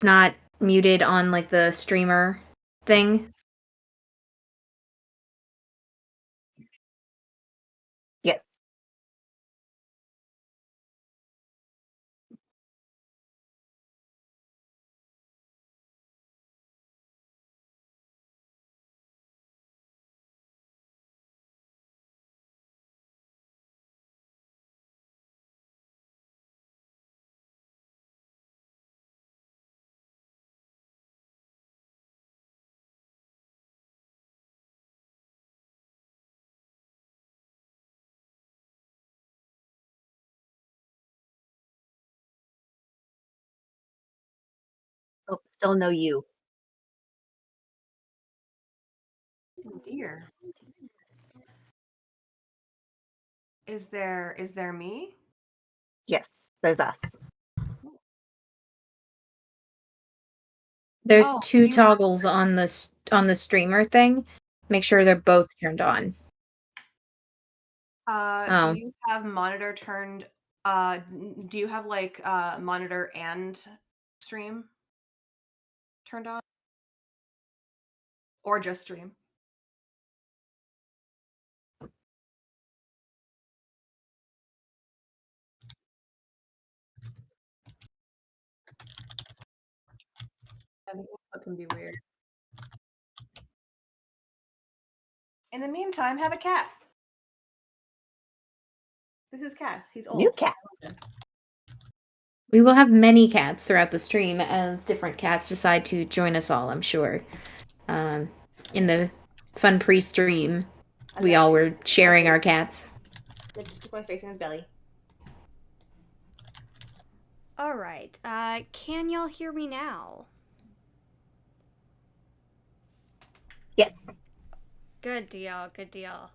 not muted on like the streamer thing. Yes. Oh, still no you. Oh dear. Is there me? Yes, there's us. There's Oh, two you toggles on the streamer thing. Make sure they're both turned on. do Oh, you have monitor turned do you have like monitor and stream turned on or just stream? I think that can be weird. In the meantime, have a cat. This is Cass. He's New old. cat. we will have many cats throughout the stream as different cats decide to join us all, I'm sure. Um, in the fun pre-stream, I we got all you. were sharing our cats. I just stick my face in his belly. All right. Can y'all hear me now? Yes. Good deal. Good deal.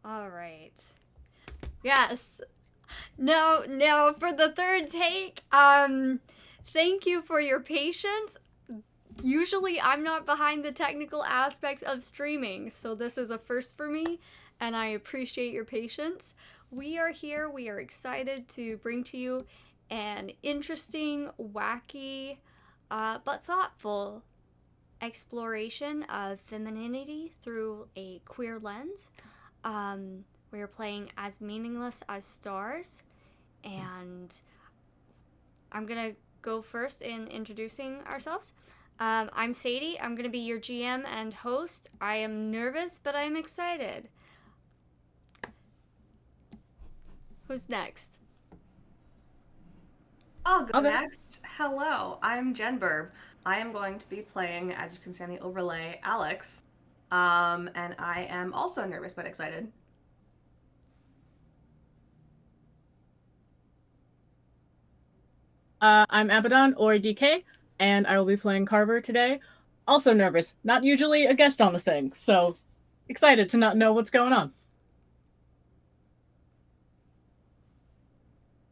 All right. Yes. No, for the third take, thank you for your patience. Usually I'm not behind the technical aspects of streaming, so this is a first for me, and I appreciate your patience. We are here, we are excited to bring to you an interesting, wacky, but thoughtful exploration of femininity through a queer lens. We are playing as Meaningless as Stars, and I'm gonna go first in introducing ourselves. I'm Sadie. I'm gonna be your GM and host. I am nervous, but I am excited. Who's next? I'll go Okay. next. Hello, I'm Jen Burb. I am going to be playing, as you can see on the overlay, Alex. And I am also nervous but excited. I'm Abaddon, or DK, and I will be playing Carver today. Also nervous. Not usually a guest on the thing, so excited to not know what's going on.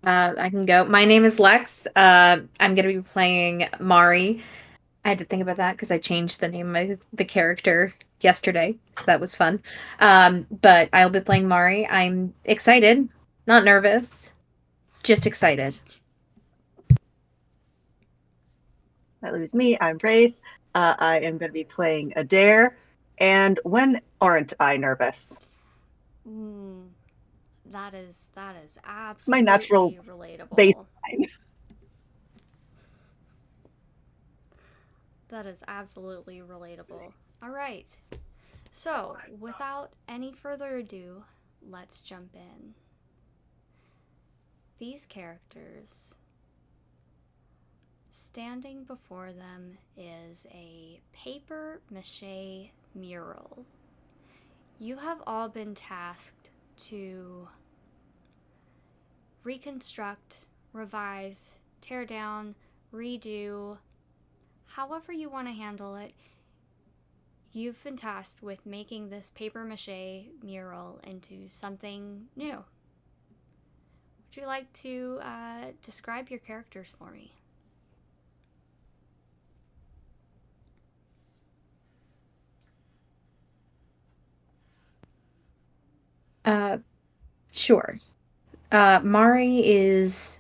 I can go. My name is Lex. I'm gonna be playing Mari. I had to think about that because I changed the name of the character yesterday, so that was fun. But I'll be playing Mari. I'm excited, not nervous, just excited. That leaves me. I'm Wraith. I am going to be playing Adair. And when aren't I nervous? Mm, that is My natural absolutely relatable. baseline. That is absolutely relatable. All right. So, without any further ado, let's jump in. These characters, standing before them is a paper mache mural. You have all been tasked to reconstruct, revise, tear down, redo, however you want to handle it. You've been tasked with making this paper mache mural into something new. Would you like to describe your characters for me? Uh, sure. Mari is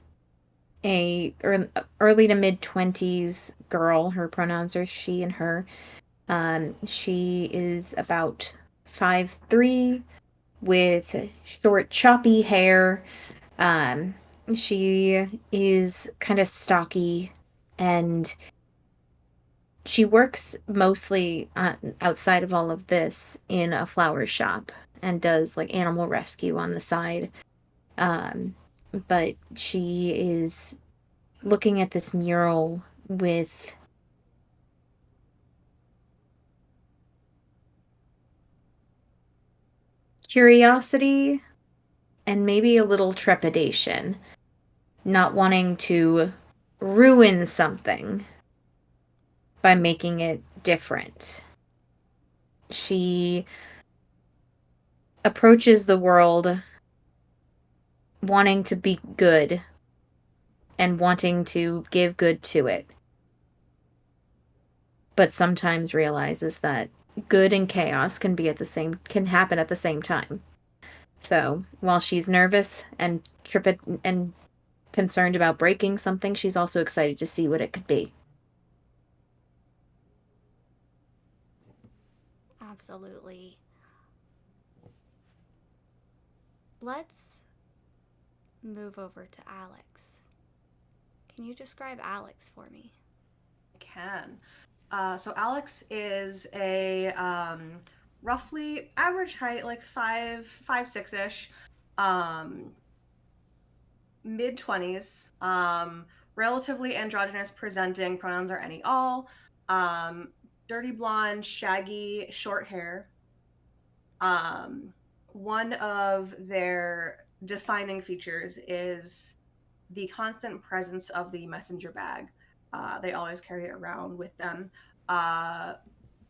early to mid 20s girl. Her pronouns are she and her. She is about 5'3" with short, choppy hair. Um, she is kind of stocky, and she works mostly outside of all of this in a flower shop and does like animal rescue on the side. Um, but she is looking at this mural with curiosity and maybe a little trepidation, not wanting to ruin something by making it different. She approaches the world wanting to be good and wanting to give good to it, but sometimes realizes that good and chaos can happen at the same time. So while she's nervous and and concerned about breaking something, she's also excited to see what it could be. Absolutely. Let's move over to Alex. Can you describe Alex for me? Can. So Alex is a roughly average height, like 5'6" ish, um, mid 20s, relatively androgynous presenting. Pronouns are any all. Um, Dirty blonde, shaggy, short hair. Um, One of their defining features is the constant presence of the messenger bag. They always carry it around with them. Uh,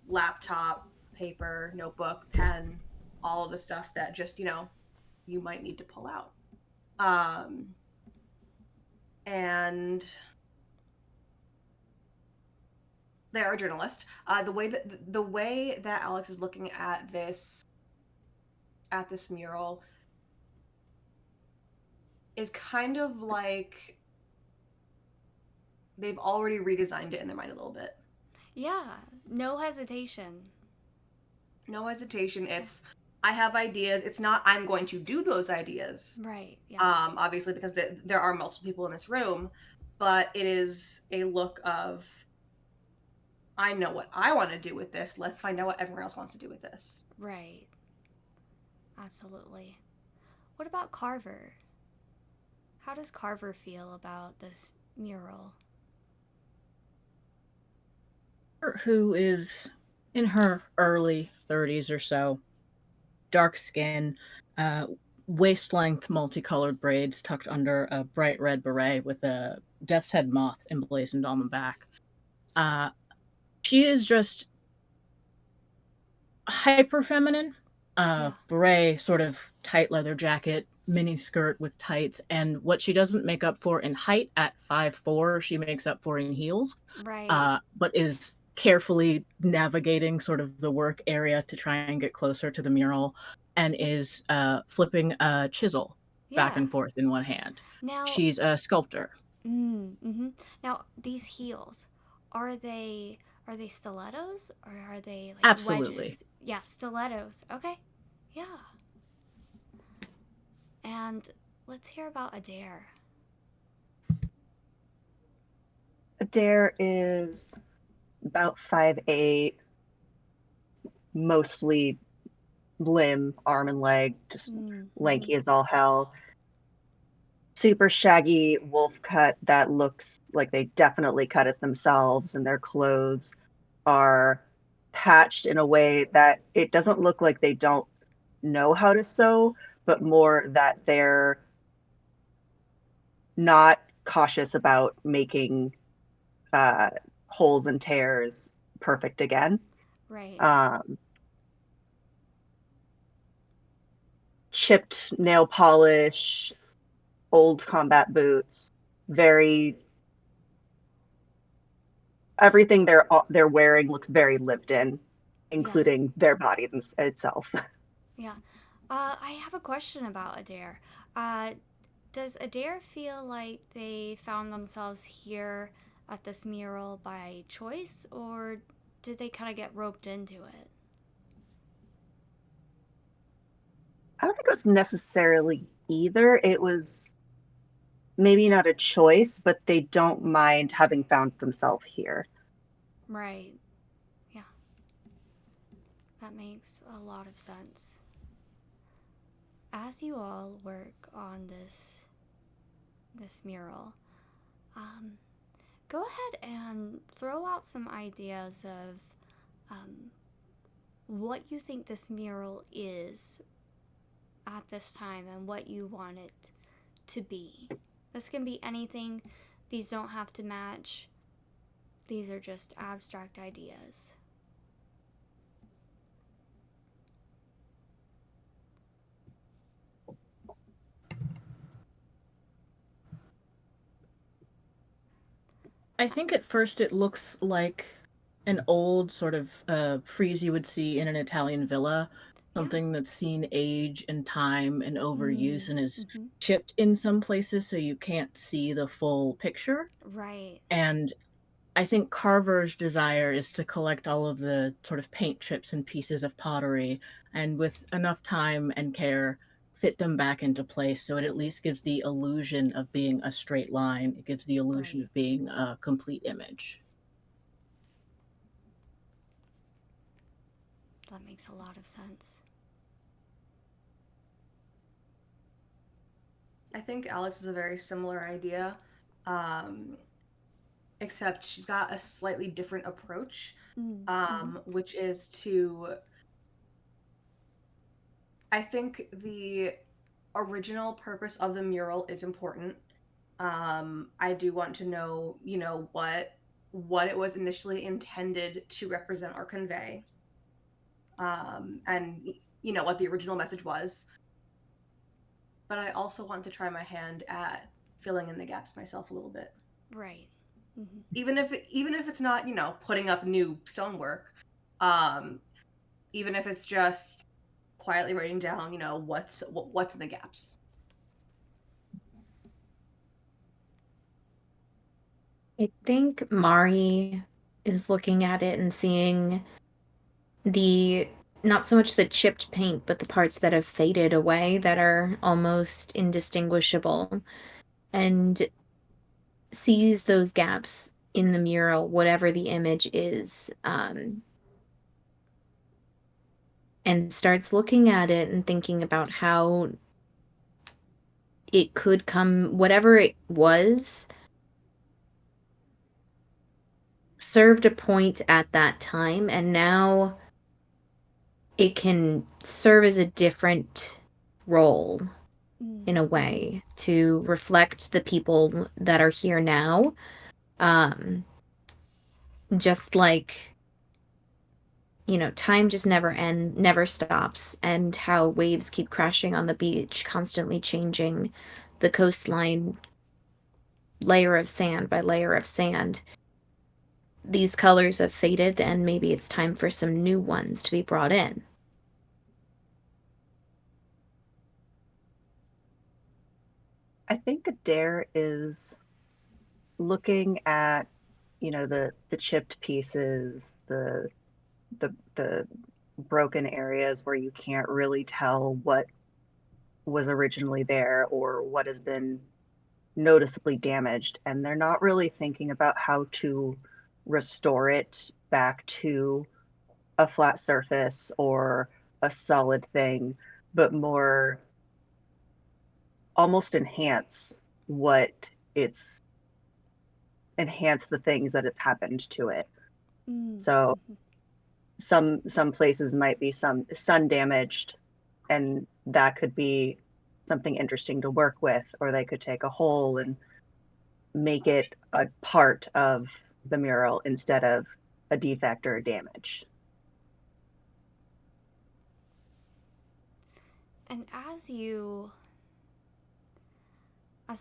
Laptop, paper, notebook, pen, all of the stuff that just, you might need to pull out. Um, and they are a journalist. The way that Alex is looking at this mural is kind of like they've already redesigned it in their mind a little bit. Yeah, no hesitation. No hesitation. It's I have ideas. It's not I'm going to do those ideas. Right, yeah. Obviously because there are multiple people in this room, but it is a look of I know what I want to do with this. Let's find out what everyone else wants to do with this. Right. Absolutely. What about Carver? How does Carver feel about this mural? Who is in her early 30s or so, dark skin, uh, waist length multicolored braids tucked under a bright red beret with a death's head moth emblazoned on the back. Uh, she is just hyper feminine. Yeah. Beret, sort of tight leather jacket, mini skirt with tights, and what she doesn't make up for in height at 5'4", she makes up for in heels. Right. But is carefully navigating sort of the work area to try and get closer to the mural, and is flipping a chisel back Yeah. and forth in one hand. Now, She's a sculptor. mm-hmm. Now these heels, are they are they stilettos or are they like Absolutely. wedges? Yeah, stilettos. Okay. Yeah. And let's hear about Adair. Adair is about 5'8", mostly limb, arm and leg, just lanky as all hell. Super shaggy wolf cut that looks like they definitely cut it themselves, and their clothes are patched in a way that it doesn't look like they don't know how to sew, but more that they're not cautious about making holes and tears perfect again. Right. Chipped nail polish, old combat boots, very everything they're wearing looks very lived in, including their body itself. Yeah. I have a question about Adair. Does Adair feel like they found themselves here at this mural by choice, or did they kind of get roped into it? I don't think it was necessarily either. It was maybe not a choice, but they don't mind having found themselves here. Right. Yeah. That makes a lot of sense. As you all work on this mural, go ahead and throw out some ideas of what you think this mural is at this time and what you want it to be. This can be anything. These don't have to match. These are just abstract ideas. I think at first it looks like an old sort of frieze you would see in an Italian villa, something that's seen age and time and overuse and is chipped in some places so you can't see the full picture. Right. And I think Carver's desire is to collect all of the sort of paint chips and pieces of pottery, and with enough time and care, fit them back into place so it at least gives the illusion of being a straight line. It gives the illusion Right. of being a complete image. That makes a lot of sense. I think Alex is a very similar idea, except she's got a slightly different approach, which is to. I think the original purpose of the mural is important. I do want to know, what it was initially intended to represent or convey, and what the original message was. But I also want to try my hand at filling in the gaps myself a little bit. Right. Even if it's not, putting up new stonework, um, even if it's just quietly writing down, what's in the gaps. I think Mari is looking at it and seeing the not so much the chipped paint, but the parts that have faded away that are almost indistinguishable, and sees those gaps in the mural, whatever the image is, and starts looking at it and thinking about how it could come, whatever it was, served a point at that time, and now it can serve as a different role in a way to reflect the people that are here now. Um, just like, time just never stops, and how waves keep crashing on the beach, constantly changing the coastline layer of sand by layer of sand. These colors have faded, and maybe it's time for some new ones to be brought in. I think Adair is looking at, the chipped pieces, the broken areas where you can't really tell what was originally there or what has been noticeably damaged, and they're not really thinking about how to restore it back to a flat surface or a solid thing, but more almost what it's enhance the things that have happened to it. So some places might be some sun damaged, and that could be something interesting to work with, or they could take a hole and make it a part of the mural instead of a defect or a damage. And as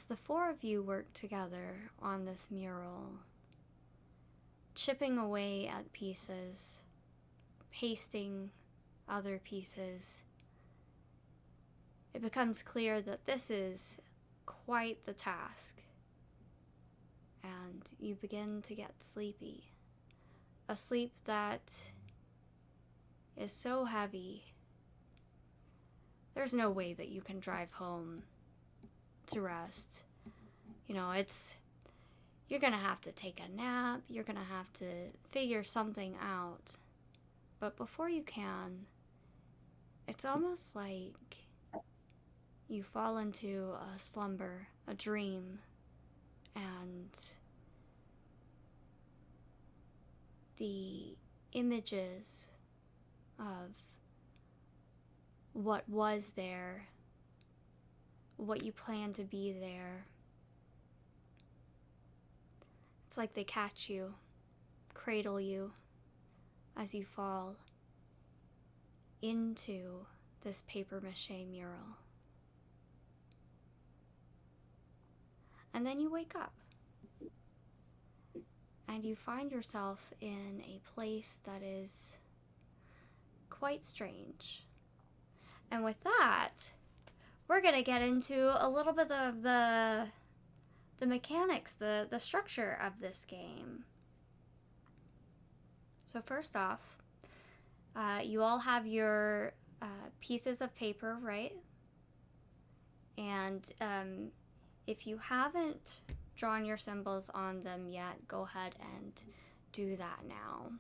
the four of you work together on this mural, chipping away at pieces, pasting other pieces, it becomes clear that this is quite the task. And you begin to get sleepy. A sleep that is so heavy, there's no way that you can drive home to rest. You know, you're gonna have to take a nap, you're gonna have to figure something out. But before you can, it's almost like you fall into a slumber, a dream, and the images of what was there, what you plan to be there, it's like they catch you, cradle you as you fall into this paper mache mural. And then you wake up. And you find yourself in a place that is quite strange. And with that, we're gonna get into a little bit of the mechanics, the structure of this game. So first off, you all have your pieces of paper, right? And if you haven't drawn your symbols on them yet, go ahead and do that now.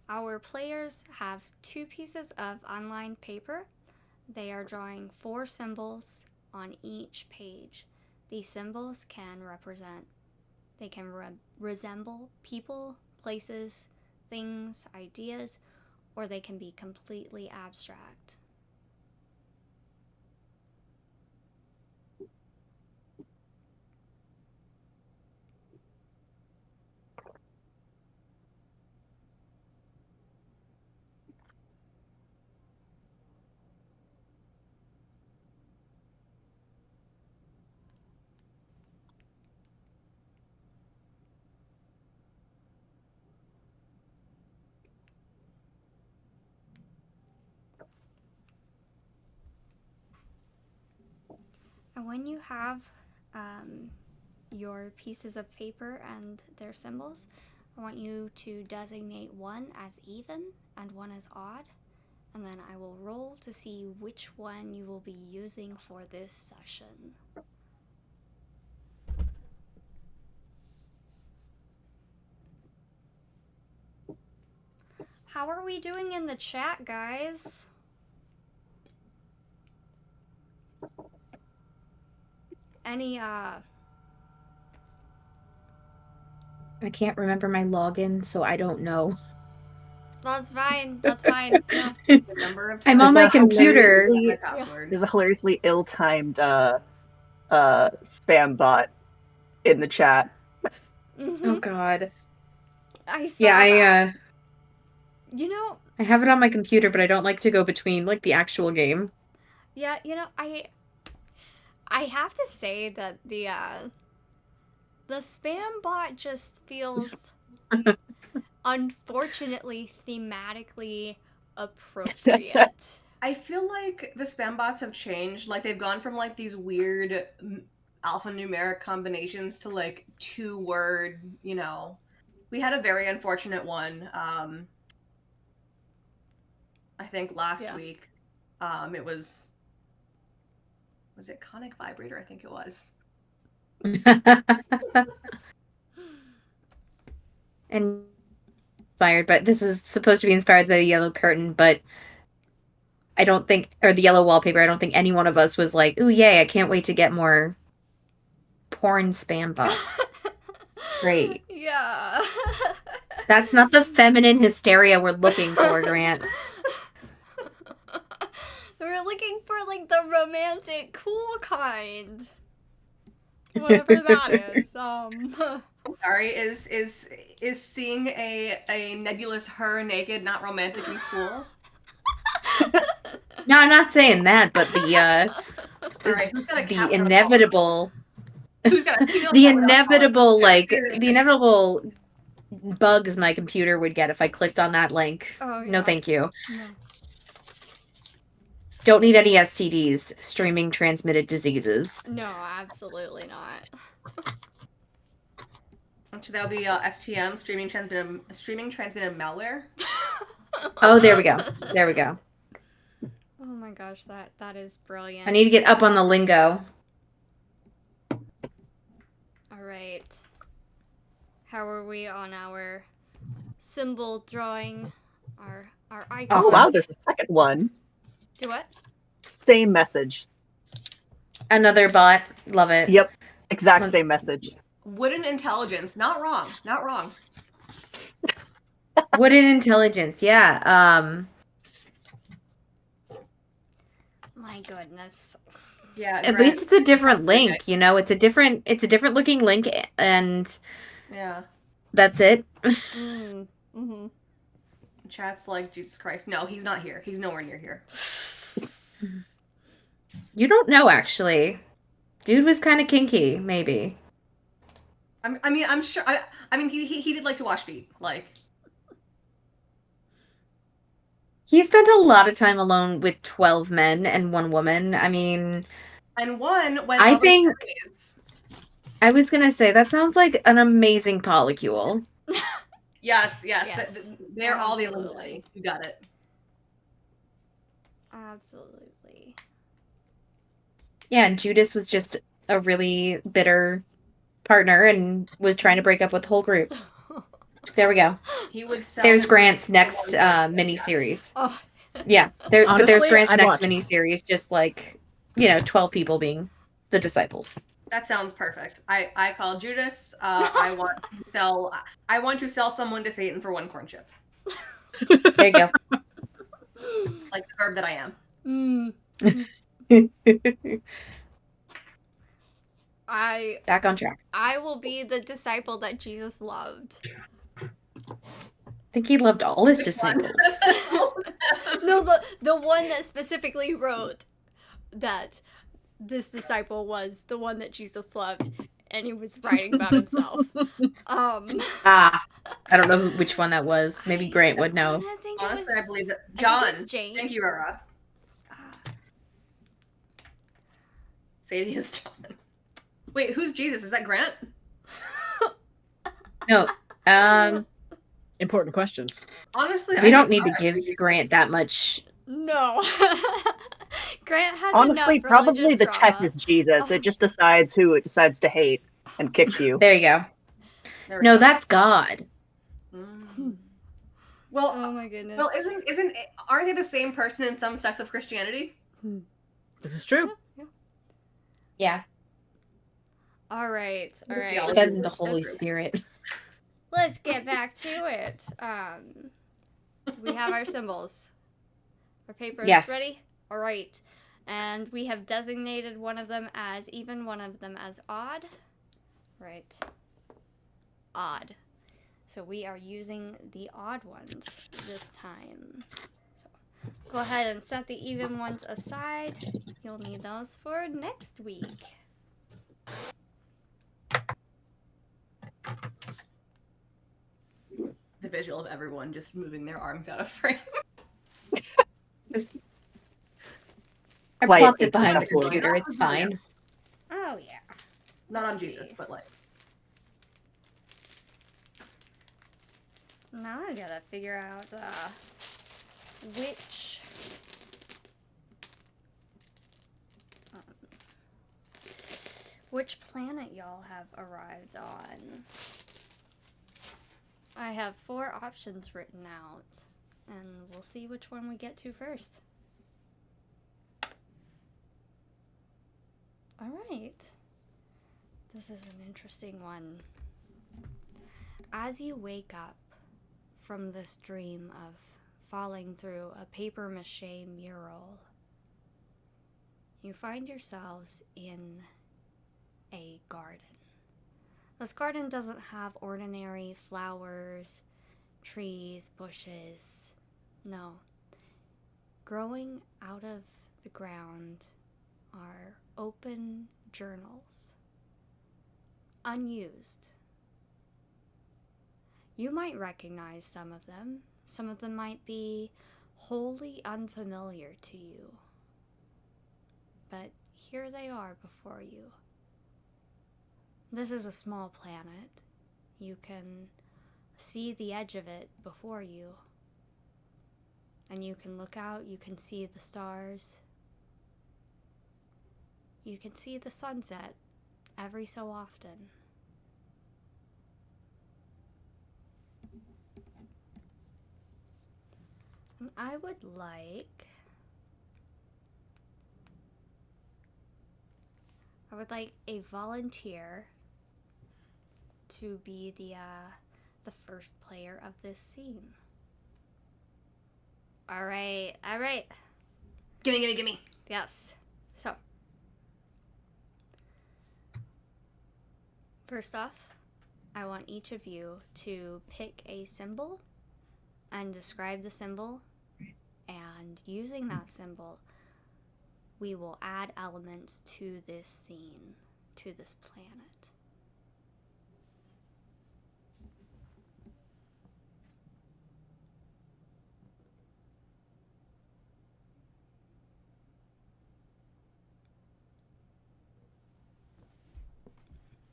Our players have 2 pieces of unlined paper. They are drawing 4 symbols on each page. These symbols can resemble people, places, things, ideas, or they can be completely abstract. And when you have your pieces of paper and their symbols, I want you to designate one as even and one as odd, and then I will roll to see which one you will be using for this session. How are we doing in the chat, guys? Any I can't remember my login, so I don't know. That's fine. That's fine. No. The number of I'm on times my I computer. forgot my password. There's a hilariously ill-timed spam bot in the chat. Oh God. I saw Yeah, that. You know, I have it on my computer, but I don't like to go between like the actual game. yeah, you know, I have to say that the spam bot just feels unfortunately thematically appropriate. I feel like the spam bots have changed. Like they've gone from like these weird alphanumeric combinations to like 2-word, you know. We had a very unfortunate one I think last week. It was it Conic Vibrator? I think it was. And inspired, but this is supposed to be inspired by the yellow curtain, but I don't think, or the yellow wallpaper, I don't think any one of us was like, ooh, yay, I can't wait to get more porn spam bots. Great. Yeah. That's not the feminine hysteria we're looking for, Grant. We're looking for like the romantic, cool kind. Whatever that is. Sorry, is seeing a nebulous her naked not romantic and cool? No, I'm not saying that, but the Alright, who's got a cat the with a inevitable Who's got a female the cat with a inevitable collar? like the inevitable bugs my computer would get if I clicked on that link. Oh, No, yeah. thank you. No. Don't need any STDs, streaming transmitted diseases. No, absolutely not. Actually, that'll be STM, streaming transmitted malware. Oh, there we go. There we go. Oh my gosh, that is brilliant. I need to get up on the lingo. All right. How are we on our symbol drawing? Our icon. Oh, wow, there's a second one. Do what? Same message. Another bot. Love it. Yep, exact same message. Wooden intelligence. Not wrong. Not wrong. Wooden intelligence. Yeah. My goodness. Yeah. At Grant. least it's a different link, you know? It's a different looking link, and Yeah. that's it. Mm-hmm. Chat's like, Jesus Christ. No, he's not here. He's nowhere near here. You don't know, actually. Dude was kind of kinky, maybe. I mean, I'm sure. I mean, he did like to wash feet. Like, He spent a lot of time alone with 12 men and 1 woman. I mean, and one went. I over think- series. I was gonna say, that sounds like an amazing polycule. Yes. Yes. They're all the Absolutely. Illuminati. You got it. Absolutely. Yeah, and Judas was just a really bitter partner and was trying to break up with the whole group. There we go. He would sell. There's his- Grant's next mini-series. Oh. Yeah, but there's Honestly, Grant's I'd next watch it. mini-series, just like, 12 people being the disciples. That sounds perfect. I call Judas. I want to sell someone to Satan for 1 corn chip, There you go. like the herb that I am. Back on track. I will be the disciple that Jesus loved. I think he loved all his Which one? disciples. No, the one that specifically wrote that this disciple was the one that Jesus loved, and he was writing about himself. I don't know which one that was. Maybe Grant would know. I think Honestly, it I was, believe that. I think John, it was Jane. thank you, Rara. Sadie is John. Wait, who's Jesus? Is that Grant? No. Important questions. Honestly, We I don't think need to Rara give is Grant that much. No. Grant has Honestly, enough probably religious the tech drama. is Jesus. It just decides who it decides to hate and kicks you. There you go. There we No, go. that's God. Well, Oh my goodness. well, aren't they the same person in some sects of Christianity? This is true. Yeah. All right. Yeah, But then the Holy Let's- Spirit. Let's get back to it. We have our symbols. Our papers Yes. ready? All right. And we have designated one of them as even, one of them as odd. Right. Odd. So we are using the odd ones this time. So go ahead and set the even ones aside. You'll need those for next week. The visual of everyone just moving their arms out of frame. Just, I Quiet plopped it people behind the shuffling. computer. It's fine. Oh, yeah. Not on Jesus, but like. Now I gotta figure out which planet y'all have arrived on. I have 4 options written out, and we'll see which one we get to first. Alright. This is an interesting one. As you wake up from this dream of falling through a paper mache mural, you find yourselves in a garden. This garden doesn't have ordinary flowers, trees, bushes. No. Growing out of the ground are open journals, unused. You might recognize some of them. Some of them might be wholly unfamiliar to you. But here they are before you. This is a small planet. You can see the edge of it before you. And you can look out, you can see the stars. You can see the sunset every so often. And I would like a volunteer to be the first player of this scene. All right. Gimme. Yes. So, first off, I want each of you to pick a symbol and describe the symbol. And using that symbol, we will add elements to this scene, to this planet.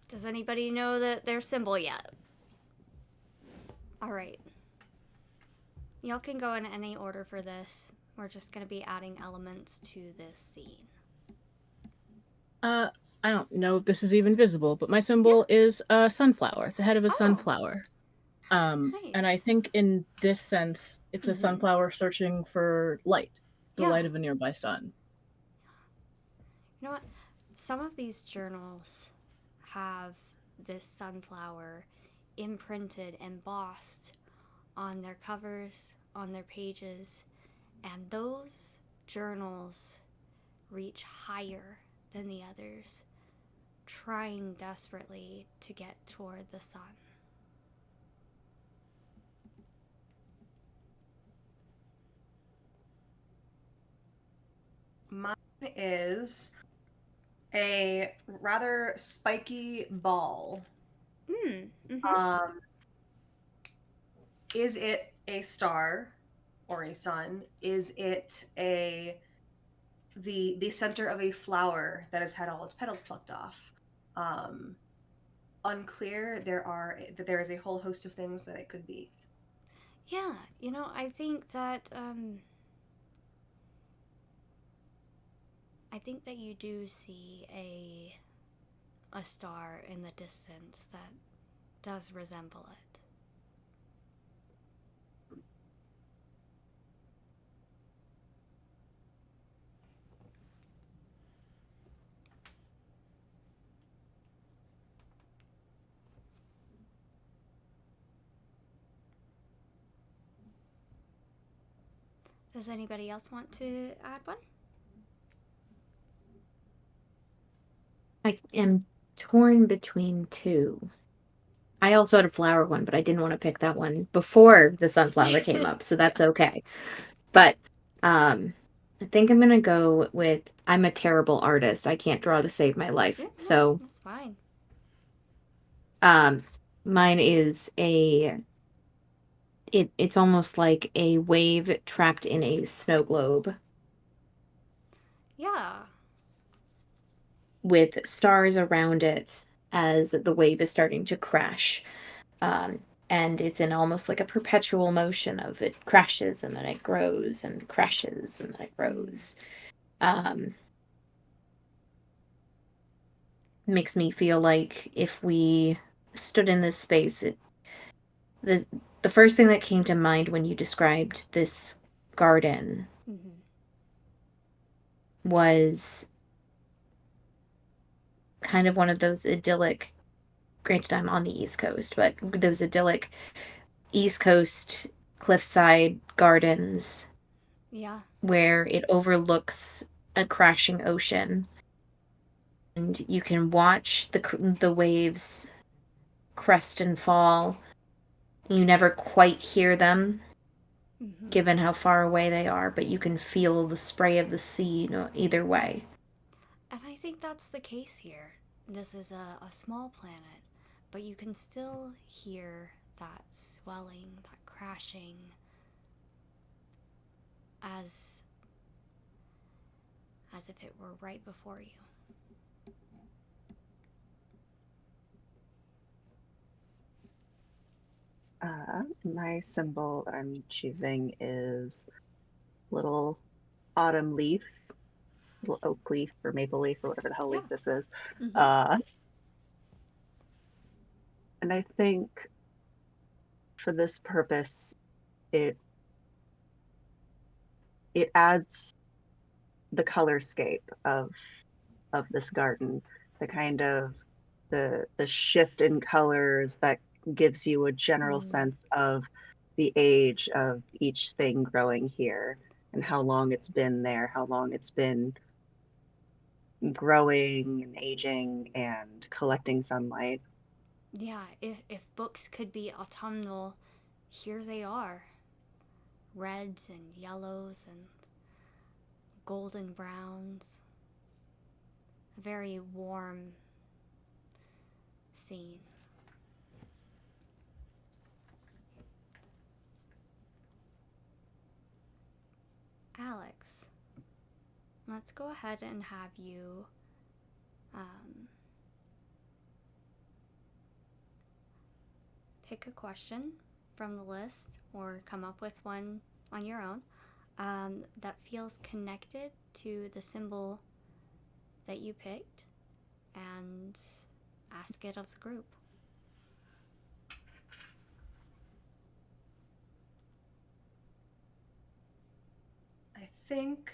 Does anybody know their symbol yet? All right. Y'all can go in any order for this. We're just going to be adding elements to this scene. I don't know if this is even visible, but my symbol is a sunflower, the head of a sunflower. Nice. And I think in this sense, it's a sunflower searching for light, the light of a nearby sun. You know what? Some of these journals have this sunflower imprinted, embossed on their covers, on their pages, and those journals reach higher than the others, trying desperately to get toward the sun. Mine is a rather spiky ball. Is it a star or a sun? Is it the center of a flower that has had all its petals plucked off? Unclear. There is a whole host of things that it could be. Yeah, I think that you do see a star in the distance that does resemble it. Does anybody else want to add one? I am torn between two. I also had a flower one, but I didn't want to pick that one before the sunflower came up, so that's okay. But I think I'm gonna go with I'm a terrible artist. I can't draw to save my life. Yeah, So that's fine. mine is it's almost like a wave trapped in a snow globe. Yeah. With stars around it as the wave is starting to crash. And it's in almost like a perpetual motion of it crashes and then it grows and crashes and then it grows. Makes me feel like if we stood in this space, the first thing that came to mind when you described this garden was kind of one of those idyllic, granted I'm on the East Coast, but those idyllic East Coast cliffside gardens. Yeah. Where it overlooks a crashing ocean. And you can watch the waves crest and fall. You never quite hear them, given how far away they are, but you can feel the spray of the sea either way. And I think that's the case here. This is a small planet, but you can still hear that swelling, that crashing, as if it were right before you. My symbol that I'm choosing is little autumn leaf, little oak leaf or maple leaf or whatever the hell leaf this is. Mm-hmm. And I think for this purpose, it adds the colorscape of this garden, the kind of the shift in colors that gives you a general sense of the age of each thing growing here and how long it's been there, how long it's been growing and aging and collecting sunlight. Yeah, if books could be autumnal, here they are. Reds and yellows and golden browns. A very warm scene. Alex, let's go ahead and have you pick a question from the list or come up with one on your own that feels connected to the symbol that you picked and ask it of the group. I think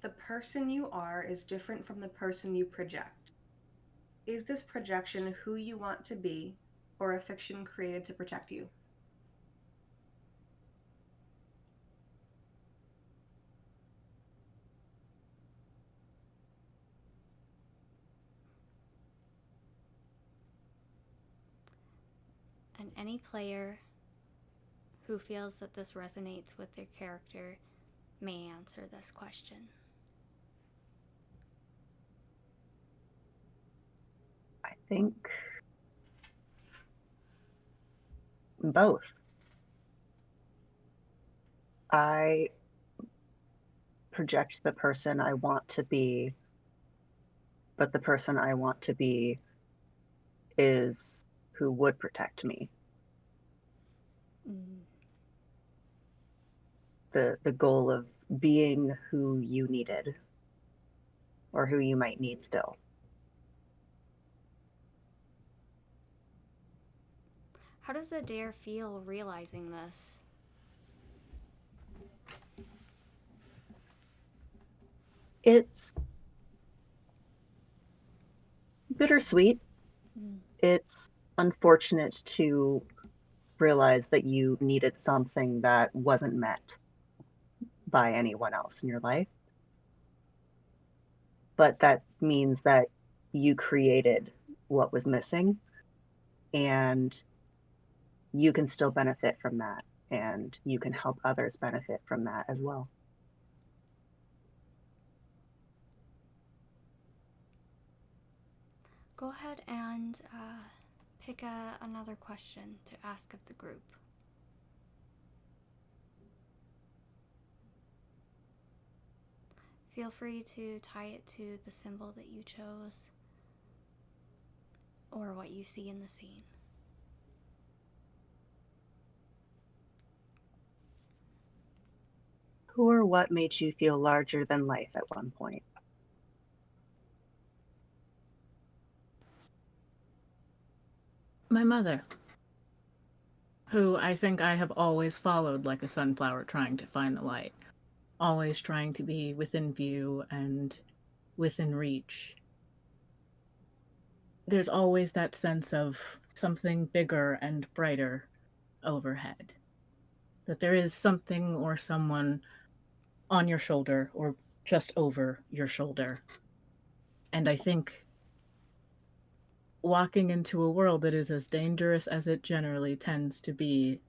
the person you are is different from the person you project. Is this projection who you want to be, or a fiction created to protect you? And any player who feels that this resonates with their character may answer this question. I think both. I project the person I want to be, but the person I want to be is who would protect me. The goal of being who you needed or who you might need still. How does Adair feel realizing this? It's bittersweet. It's unfortunate to realize that you needed something that wasn't met by anyone else in your life. But that means that you created what was missing, and you can still benefit from that, and you can help others benefit from that as well. Go ahead and pick another question to ask of the group. Feel free to tie it to the symbol that you chose or what you see in the scene. Who or what made you feel larger than life at one point? My mother, who I think I have always followed like a sunflower trying to find the light, always trying to be within view and within reach. There's always that sense of something bigger and brighter overhead. That there is something or someone on your shoulder or just over your shoulder. And I think walking into a world that is as dangerous as it generally tends to be,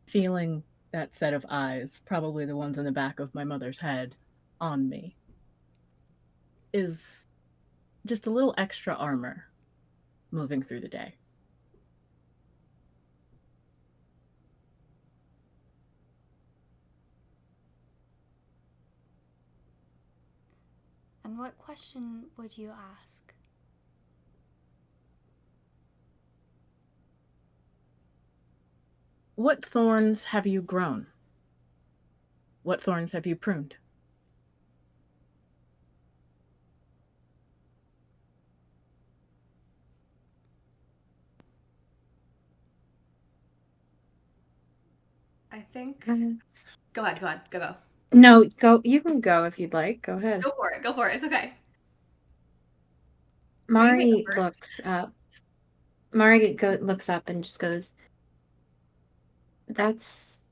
feeling that set of eyes, probably the ones in the back of my mother's head, on me, is just a little extra armor moving through the day. And what question would you ask? What thorns have you grown? What thorns have you pruned? I think. Mhm. Go ahead. Go. No, go. You can go if you'd like. Go ahead. Go for it. Go for it. It's okay. Mari first? looks up. Mari looks up and just goes, "That's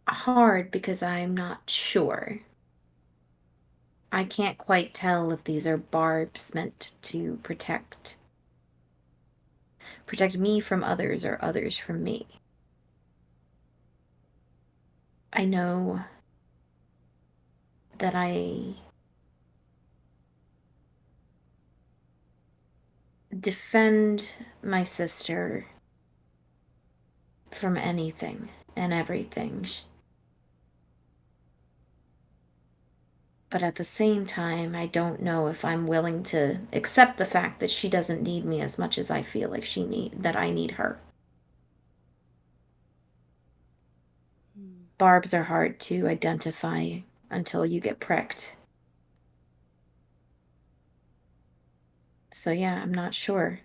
hard because I'm not sure. I can't quite tell if these are barbs meant to protect me from others or others from me. I know that I defend my sister from anything and everything. But at the same time, I don't know if I'm willing to accept the fact that she doesn't need me as much as I feel like that I need her. Barbs are hard to identify until you get pricked. So yeah, I'm not sure."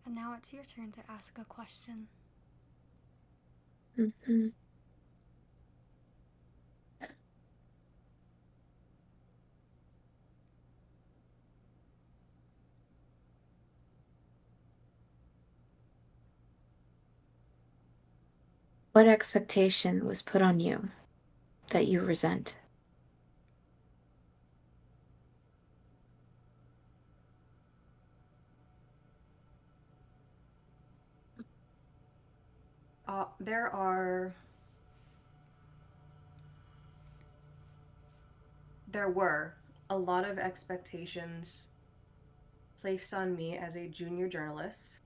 And now it's your turn to ask a question. Mm-hmm. What expectation was put on you that you resent? There were a lot of expectations placed on me as a junior journalist.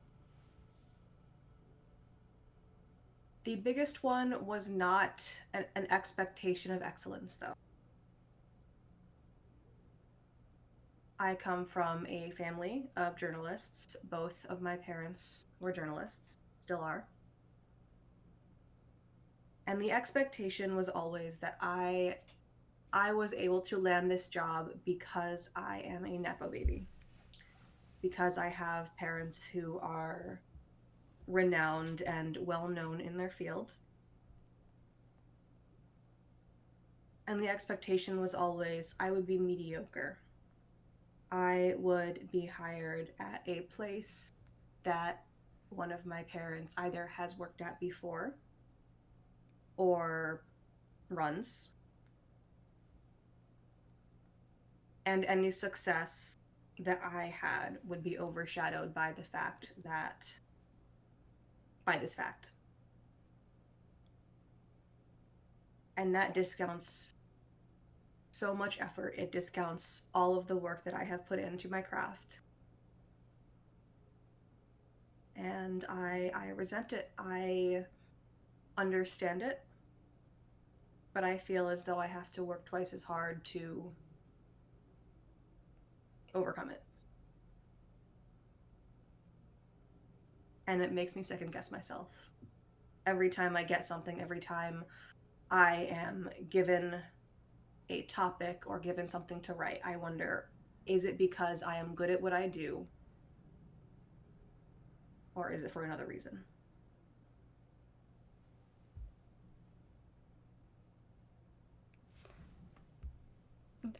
The biggest one was not an expectation of excellence, though. I come from a family of journalists. Both of my parents were journalists, still are. And the expectation was always that I was able to land this job because I am a Nepo baby. Because I have parents who are renowned and well known in their field. And the expectation was always I would be mediocre. I would be hired at a place that one of my parents either has worked at before or runs. And any success that I had would be overshadowed by this fact. And that discounts so much effort. It discounts all of the work that I have put into my craft. And I resent it. I understand it. But I feel as though I have to work twice as hard to overcome it. And it makes me second guess myself. Every time I get something, every time I am given a topic or given something to write, I wonder, is it because I am good at what I do? Or is it for another reason?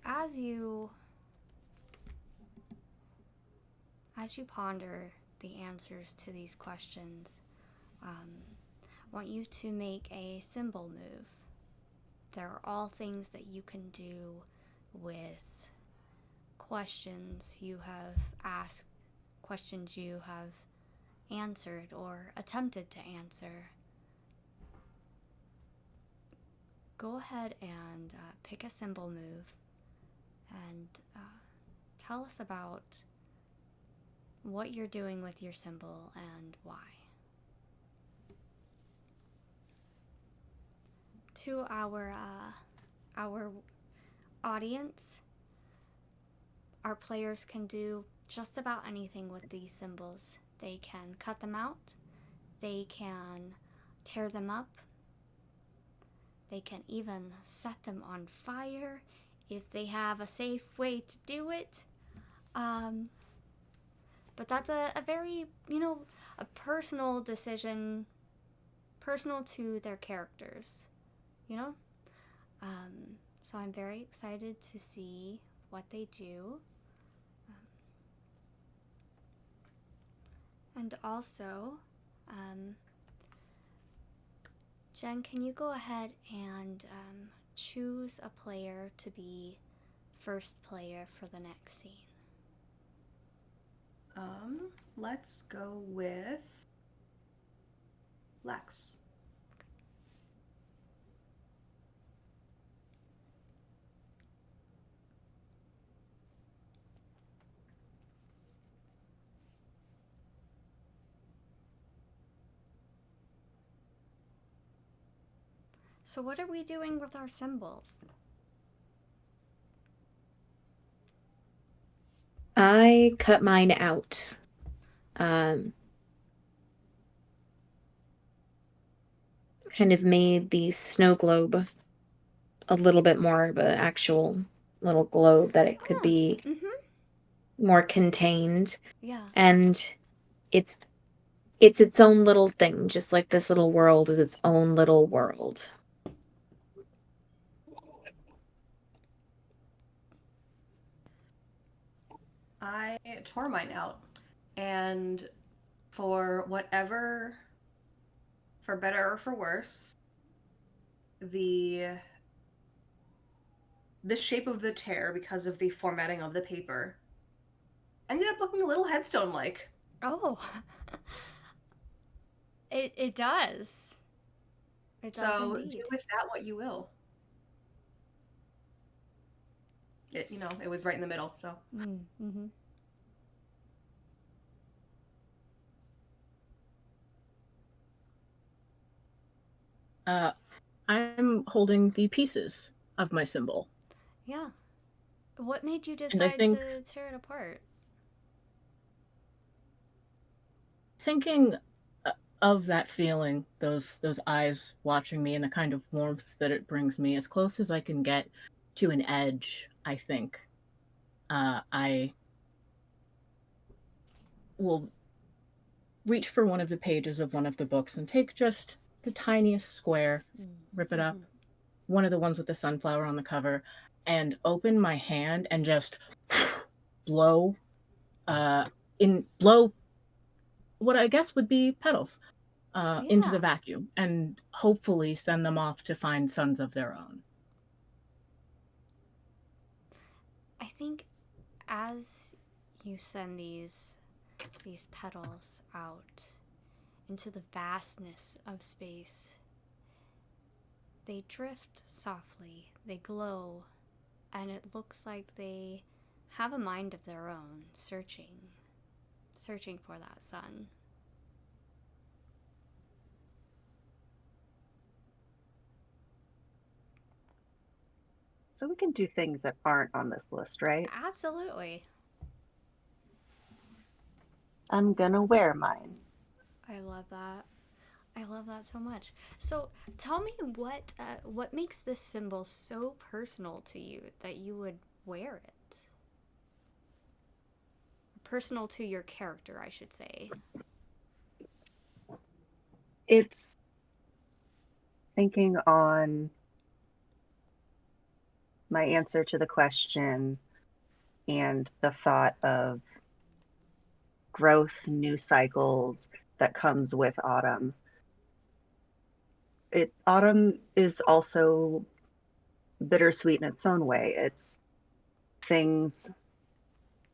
As you ponder the answers to these questions, I want you to make a symbol move. There are all things that you can do with questions you have asked, questions you have answered or attempted to answer. go ahead and pick a symbol move and tell us about what you're doing with your symbol and why. To our audience, our players can do just about anything with these symbols. They can cut them out, they can tear them up, they can even set them on fire if they have a safe way to do it. But that's a very, a personal decision, personal to their characters, you know? So I'm very excited to see what they do. And also, Jen, can you go ahead and choose a player to be first player for the next scene? Let's go with Lex. So what are we doing with our symbols? I cut mine out. Kind of made the snow globe a little bit more of an actual little globe that it could be more contained. Yeah. And it's its own little thing, just like this little world is its own little world. I tore mine out, and for whatever, for better or for worse, the shape of the tear, because of the formatting of the paper, ended up looking a little headstone-like. Oh. It does. It does So indeed. do with that what you will. It was right in the middle, so. Mm-hmm. I'm holding the pieces of my symbol. Yeah. What made you And I decide think to tear it apart? thinking of that feeling, those eyes watching me, and the kind of warmth that it brings me, as close as I can get to an edge, I think I will reach for one of the pages of one of the books and take just the tiniest square, rip it up, one of the ones with the sunflower on the cover, and open my hand and just blow blow what I guess would be petals into the Yeah. vacuum, and hopefully send them off to find sons of their own. I think as you send these petals out into the vastness of space, they drift softly, they glow, and it looks like they have a mind of their own, searching for that sun. So we can do things that aren't on this list, right? Absolutely. I'm gonna wear mine. I love that. I love that so much. So tell me what makes this symbol so personal to you that you would wear it? Personal to your character, I should say. It's thinking on my answer to the question and the thought of growth, new cycles that comes with autumn. Autumn is also bittersweet in its own way. It's things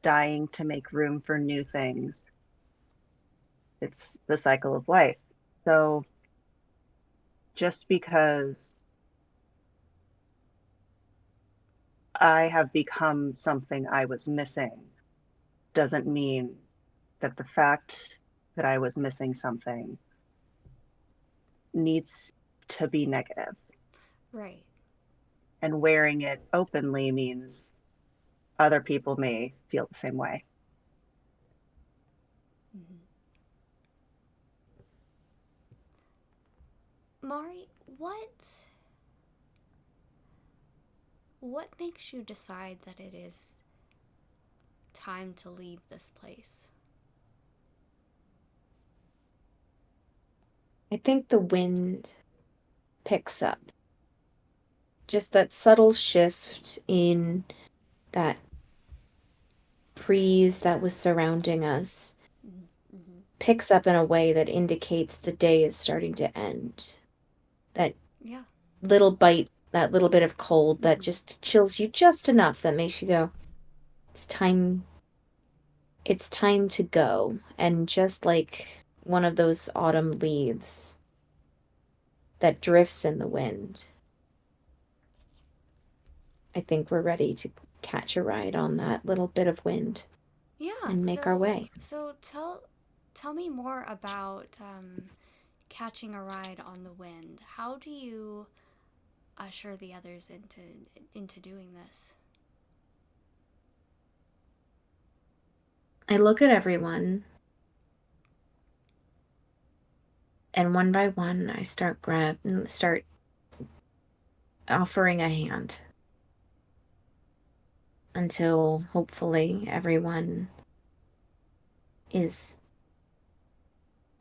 dying to make room for new things. It's the cycle of life. So just because I have become something I was missing doesn't mean that the fact that I was missing something needs to be negative. Right. And wearing it openly means other people may feel the same way. Mm-hmm. Mari, what makes you decide that it is time to leave this place? I think the wind picks up. Just that subtle shift in that breeze that was surrounding us Mm-hmm. picks up in a way that indicates the day is starting to end. That Yeah. little bite, that little bit of cold that just chills you just enough that makes you go, it's time to go. And just like one of those autumn leaves that drifts in the wind, I think we're ready to catch a ride on that little bit of wind Yeah. and make our way. So tell me more about catching a ride on the wind. How do you usher the others into doing this? I look at everyone, and one by one I start offering a hand until hopefully everyone is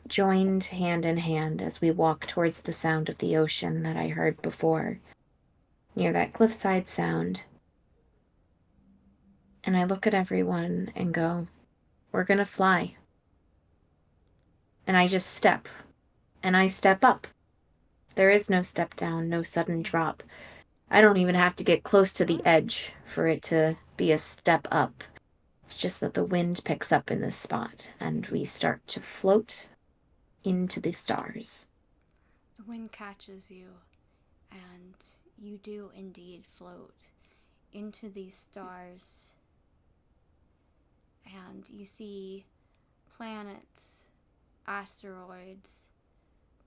joined hand in hand as we walk towards the sound of the ocean that I heard before, near that cliffside sound. And I look at everyone and go, we're gonna fly. And I just step, and I step up. There is no step down, no sudden drop. I don't even have to get close to the edge for it to be a step up. It's just that the wind picks up in this spot, and we start to float into the stars. The wind catches you, and you do indeed float into these stars. And you see planets, asteroids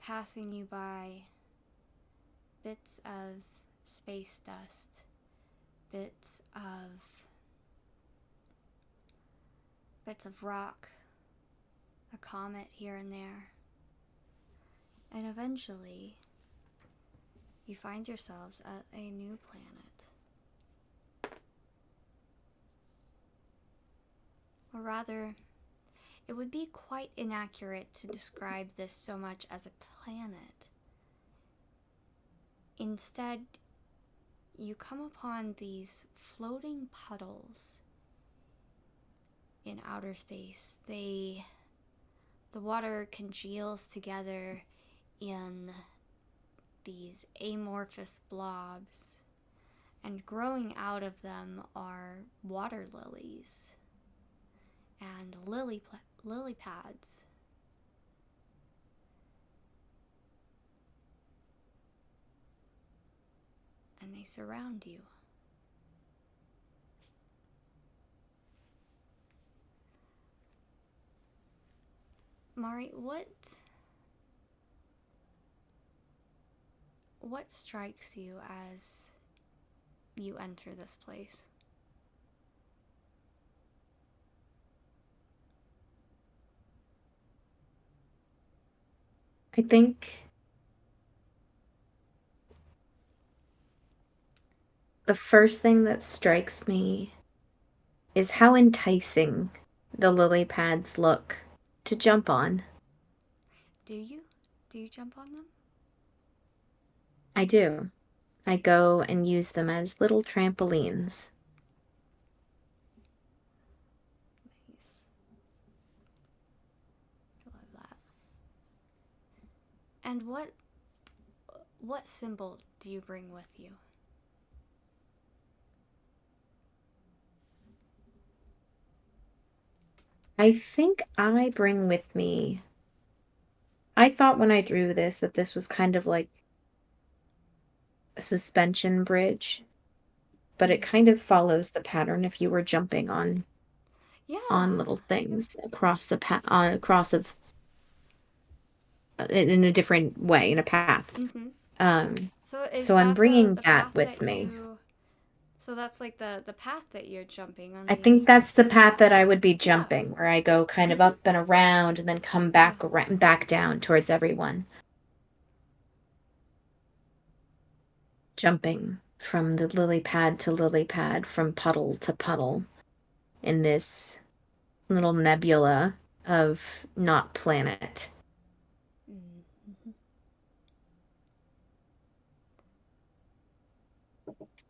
passing you by, bits of space dust, bits of rock, a comet here and there. And eventually, you find yourselves at a new planet. Or rather, it would be quite inaccurate to describe this so much as a planet. Instead, you come upon these floating puddles in outer space. The water congeals together in these amorphous blobs, and growing out of them are water lilies and lily pads. And they surround you. Mari, what strikes you as you enter this place? I think the first thing that strikes me is how enticing the lily pads look to jump on. Do you? Do you jump on them? I do. I go and use them as little trampolines. Nice. I love that. And what symbol do you bring with you? I think I bring with me. I thought when I drew this that this was kind of like a suspension bridge but it kind of follows the pattern if you were jumping on Yeah. little things across across of in a different way in a path. So is So I'm that bringing the that path with that me. you? So that's like the path that you're jumping on I think these. that's the path that I paths? would be jumping, where I go kind of up and around and then come back around, back down towards everyone. Jumping from the lily pad to lily pad, from puddle to puddle in this little nebula of not planet. Mm-hmm.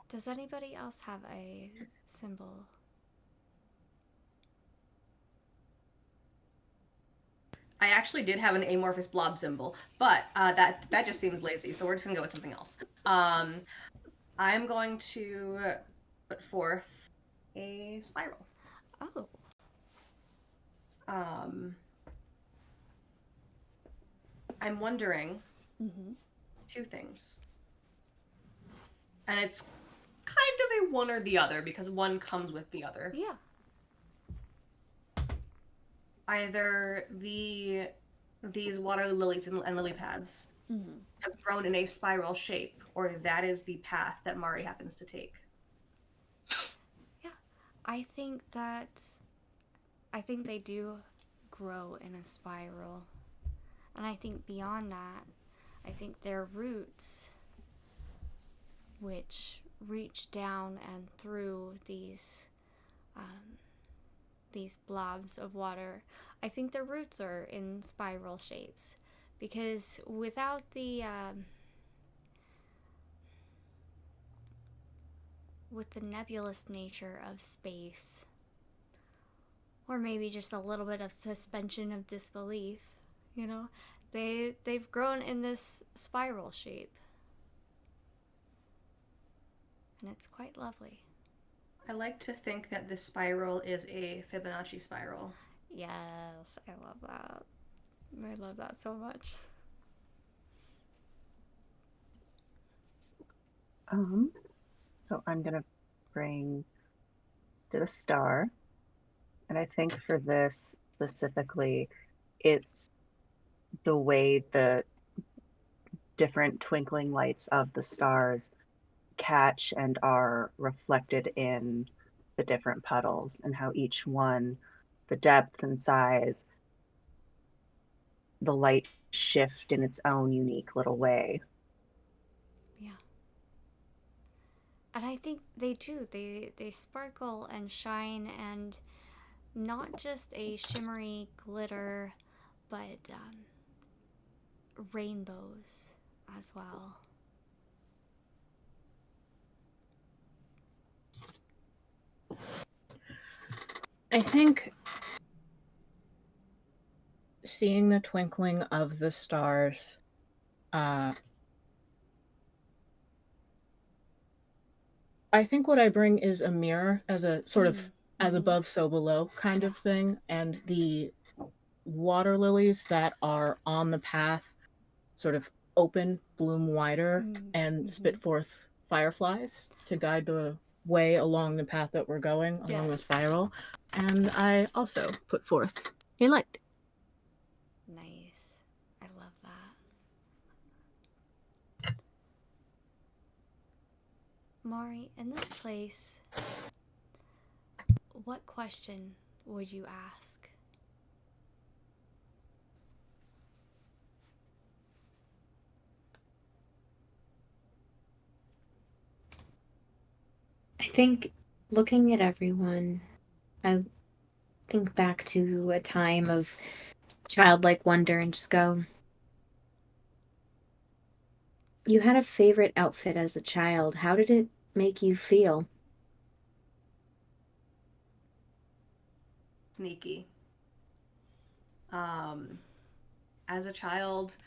Does anybody else have a symbol? I actually did have an amorphous blob symbol, but that just seems lazy, so we're just gonna go with something else. I'm going to put forth a spiral. Oh. I'm wondering Mm-hmm. two things, and it's kind of a one or the other because one comes with the other. Yeah. Either these water lilies and lily pads have grown in a spiral shape, or that is the path that Mari happens to take. Yeah. I think they do grow in a spiral. And I think beyond that, I think their roots, which reach down and through these blobs of water, I think their roots are in spiral shapes. Because without with the nebulous nature of space, or maybe just a little bit of suspension of disbelief, you know, they've grown in this spiral shape, and it's quite lovely. I like to think that this spiral is a Fibonacci spiral. Yes, I love that. I love that so much. So I'm gonna bring the star, and I think for this specifically, it's the way the different twinkling lights of the stars catch and are reflected in the different puddles, and how each one, the depth and size, the light shift in its own unique little way. Yeah. And I think they do. They sparkle and shine, and not just a shimmery glitter, but rainbows as well. I think seeing the twinkling of the stars, I think what I bring is a mirror as a sort of as above, so below kind of thing. And the water lilies that are on the path sort of open, bloom wider, and spit forth fireflies to guide the way along the path that we're going, along the spiral. And I also put forth a light. Nice. I love that. Mari, in this place, what question would you ask? I think looking at everyone, I think back to a time of childlike wonder and just go, you had a favorite outfit as a child. How did it make you feel? Sneaky. As a child,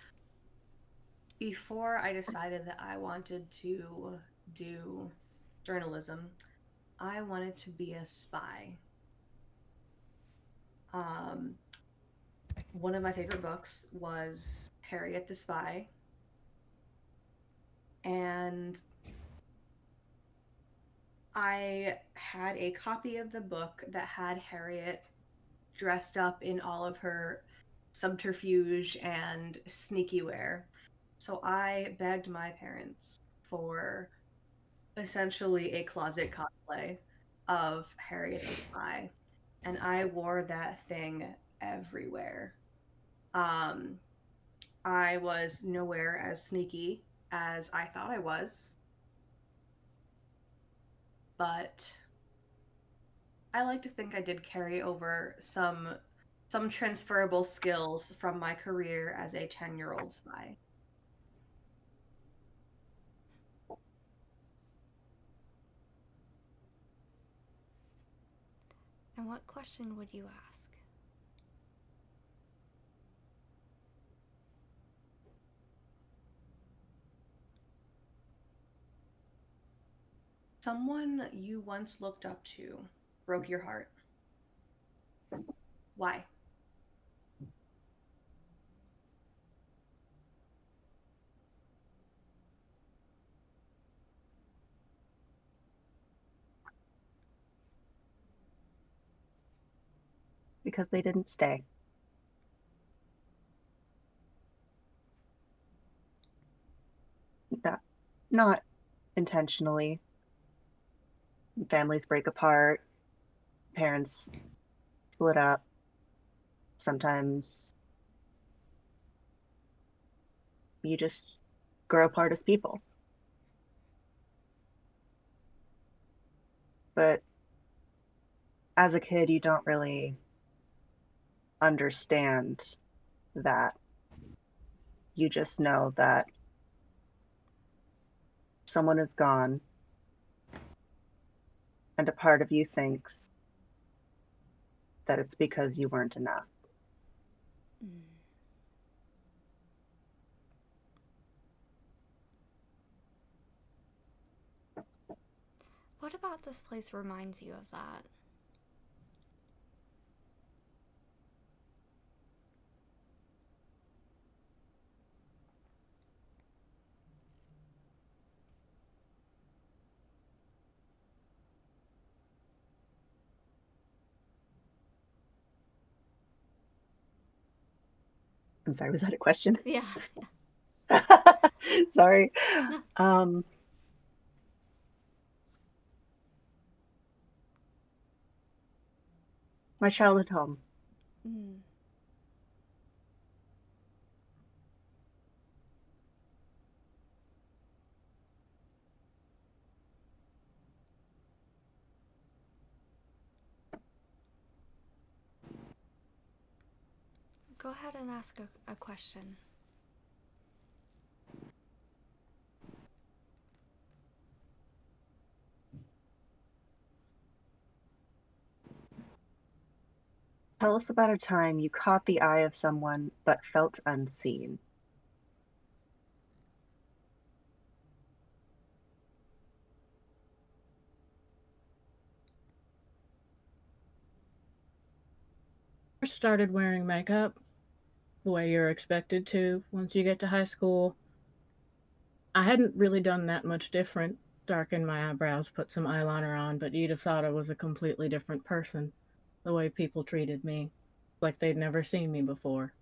before I decided that I wanted to do journalism, I wanted to be a spy. One of my favorite books was Harriet the Spy. And I had a copy of the book that had Harriet dressed up in all of her subterfuge and sneaky wear. So I begged my parents for essentially a closet cosplay of Harriet the Spy, and I wore that thing everywhere. Um, I was nowhere as sneaky as I thought I was, but I like to think I did carry over some transferable skills from my career as a 10-year-old spy. And what question would you ask? Someone you once looked up to broke your heart. Why? Because they didn't stay. Not intentionally. Families break apart, parents split up. Sometimes you just grow apart as people. But as a kid, you don't really understand that. You just know that someone is gone, and a part of you thinks that it's because you weren't enough. Mm. What about this place reminds you of that? I'm sorry, was that a question? Yeah. Sorry. No. My childhood home. Mm. Go ahead and ask a question. Tell us about a time you caught the eye of someone but felt unseen. First started wearing makeup the way you're expected to once you get to high school. I hadn't really done that much different. Darkened my eyebrows, put some eyeliner on, but you'd have thought I was a completely different person. The way people treated me, like they'd never seen me before.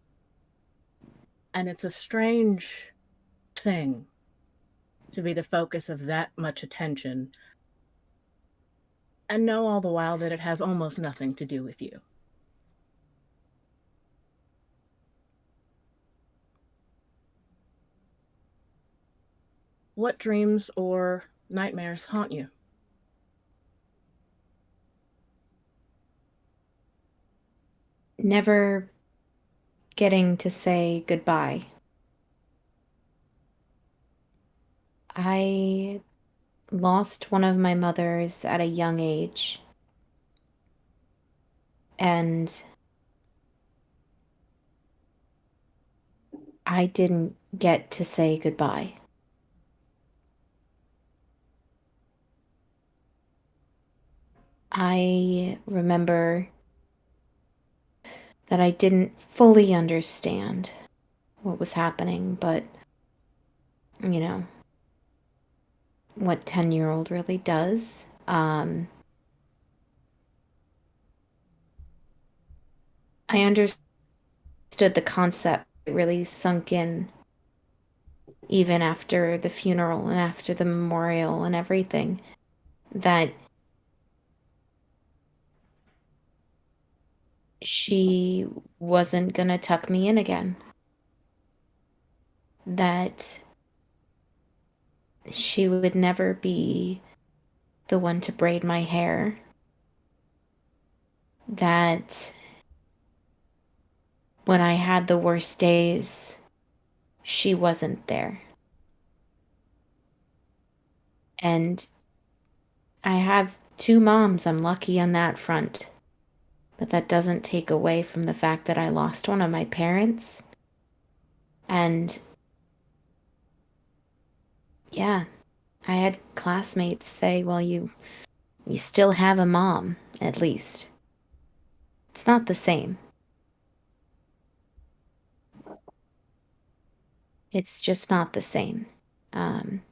And it's a strange thing to be the focus of that much attention and know all the while that it has almost nothing to do with you. What dreams or nightmares haunt you? Never getting to say goodbye. I lost one of my mothers at a young age, and I didn't get to say goodbye. I remember that I didn't fully understand what was happening, but you know, what 10-year-old really does. Um, I understood the concept. It really sunk in even after the funeral and after the memorial and everything, that she wasn't gonna tuck me in again. That she would never be the one to braid my hair. That when I had the worst days, she wasn't there. And I have two moms. I'm lucky on that front. But that doesn't take away from the fact that I lost one of my parents. And yeah, I had classmates say, well, you still have a mom, at least. It's not the same. It's just not the same. Um,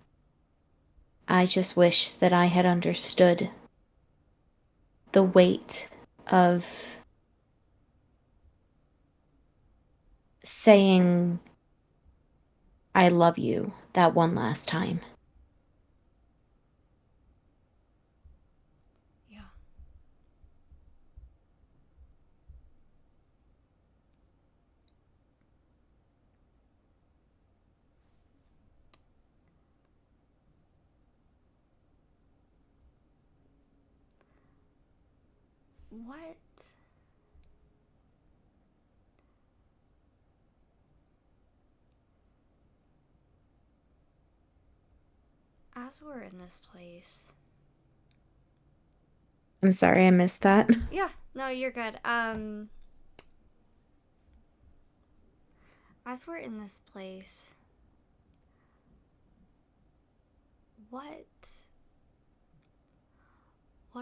I just wish that I had understood the weight of saying I love you that one last time. Yeah. What? As we're in this place. I'm sorry I missed that. Yeah, no, you're good. As we're in this place, what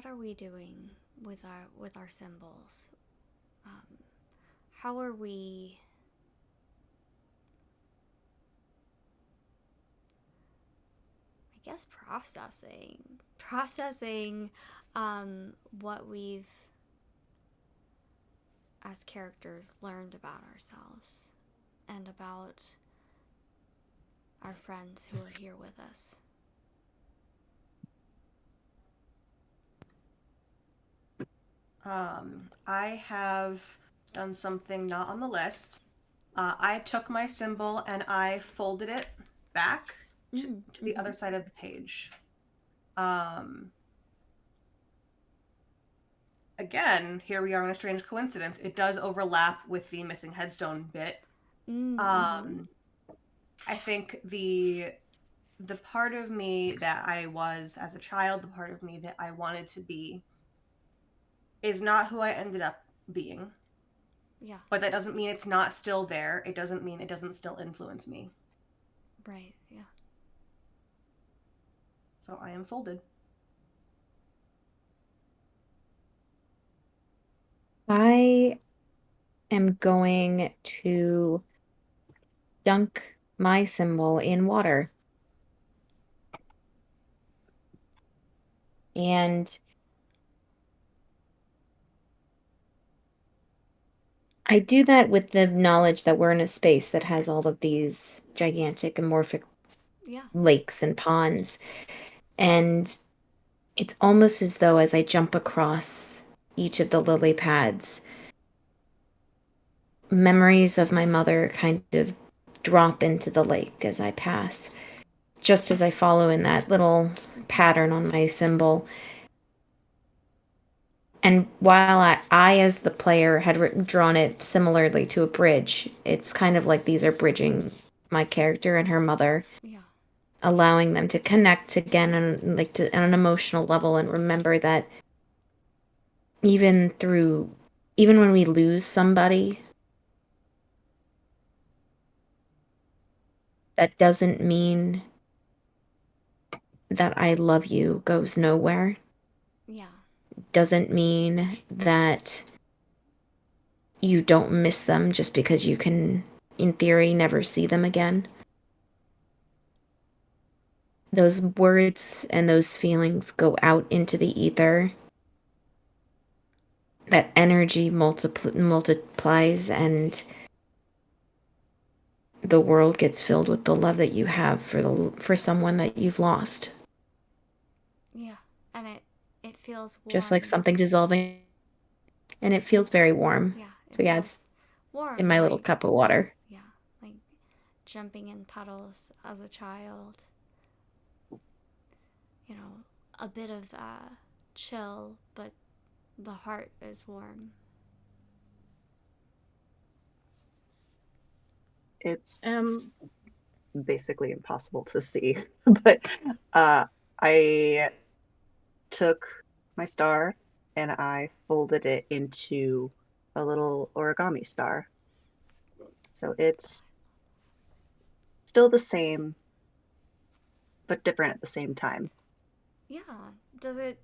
are we doing with our symbols? How are we I guess processing what we've as characters learned about ourselves and about our friends who are here with us. I have done something not on the list. I took my symbol and I folded it back to the other side of the page. Again, here we are in a strange coincidence. It does overlap with the missing headstone bit. I think the part of me that I was as a child, the part of me that I wanted to be, is not who I ended up being. Yeah. But that doesn't mean it's not still there. It doesn't mean it doesn't still influence me. Right, yeah. So I am folded. I am going to dunk my symbol in water. And I do that with the knowledge that we're in a space that has all of these gigantic amorphic lakes and ponds. And it's almost as though as I jump across each of the lily pads, memories of my mother kind of drop into the lake as I pass, just as I follow in that little pattern on my symbol. And while I as the player, had drawn it similarly to a bridge, it's kind of like these are bridging my character and her mother, allowing them to connect again on on an emotional level and remember that even when we lose somebody, that doesn't mean that I love you goes nowhere. Yeah. Doesn't mean that you don't miss them just because you can, in theory, never see them again. those words and those feelings go out into the ether, that energy multiplies, and the world gets filled with the love that you have for someone that you've lost. Yeah, and it feels warm. Just like something dissolving, and it feels very warm. Yeah. So yeah, it's warm in my little cup of water. Yeah, like jumping in puddles as a child. You know, a bit of chill, but the heart is warm. It's basically impossible to see, but I took my star and I folded it into a little origami star. So it's still the same, but different at the same time. Yeah. Does it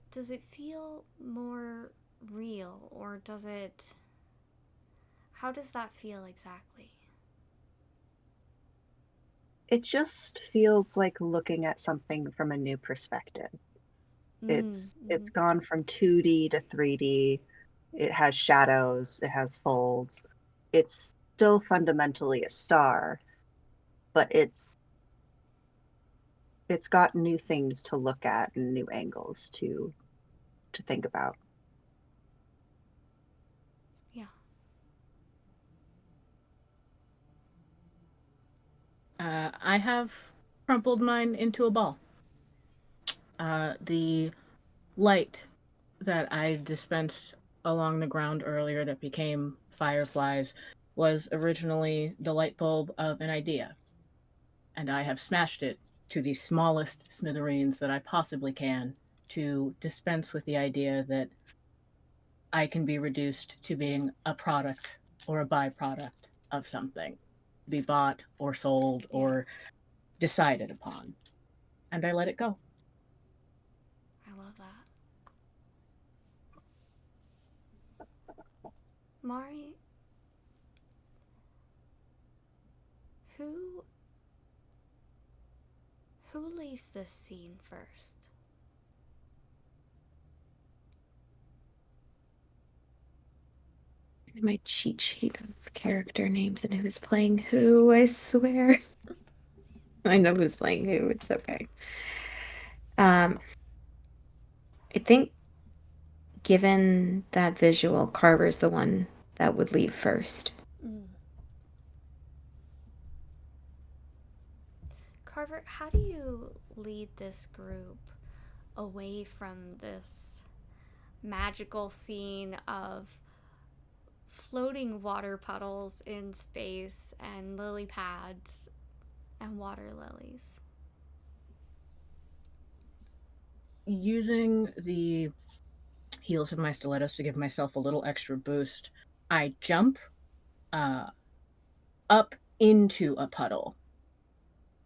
feel more real, or does it? How does that feel exactly? It just feels like looking at something from a new perspective. It's gone from 2D to 3D. It has shadows, it has folds. It's still fundamentally a star, but it's got new things to look at and new angles to think about. Yeah. I have crumpled mine into a ball. The light that I dispensed along the ground earlier that became fireflies was originally the light bulb of an idea. And I have smashed it to the smallest smithereens that I possibly can to dispense with the idea that I can be reduced to being a product or a byproduct of something, be bought or sold or decided upon. And I let it go. I love that. Mari, who leaves this scene first? My cheat sheet of character names and who's playing who, I swear. I know who's playing who, it's okay. I think given that visual, Carver's the one that would leave first. Carver, how do you lead this group away from this magical scene of floating water puddles in space and lily pads and water lilies? Using the heels of my stilettos to give myself a little extra boost, I jump up into a puddle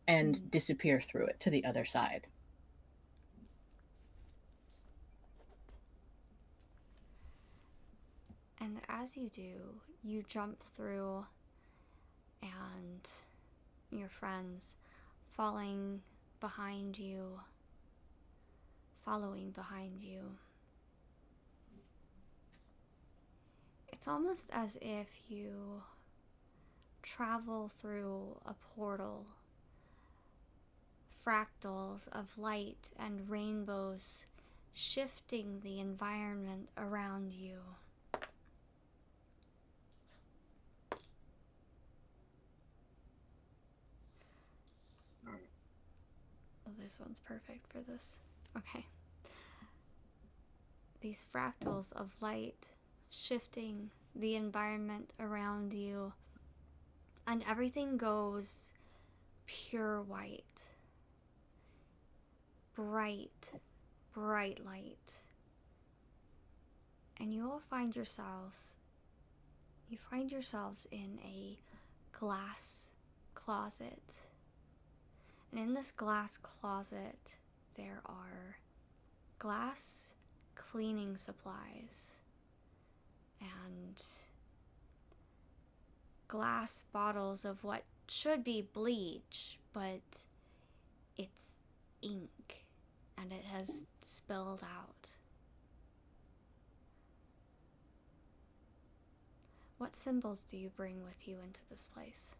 and disappear through it to the other side. And as you do, you jump through, and your friends following behind you. It's almost as if you travel through a portal, fractals of light and rainbows shifting the environment around you. Oh, this one's perfect for this. Okay. These fractals of light shifting the environment around you, and everything goes pure white. Bright, bright light. And you will find yourselves in a glass closet. And in this glass closet, there are glass cleaning supplies and glass bottles of what should be bleach, but it's ink and it has spilled out. What symbols do you bring with you into this place?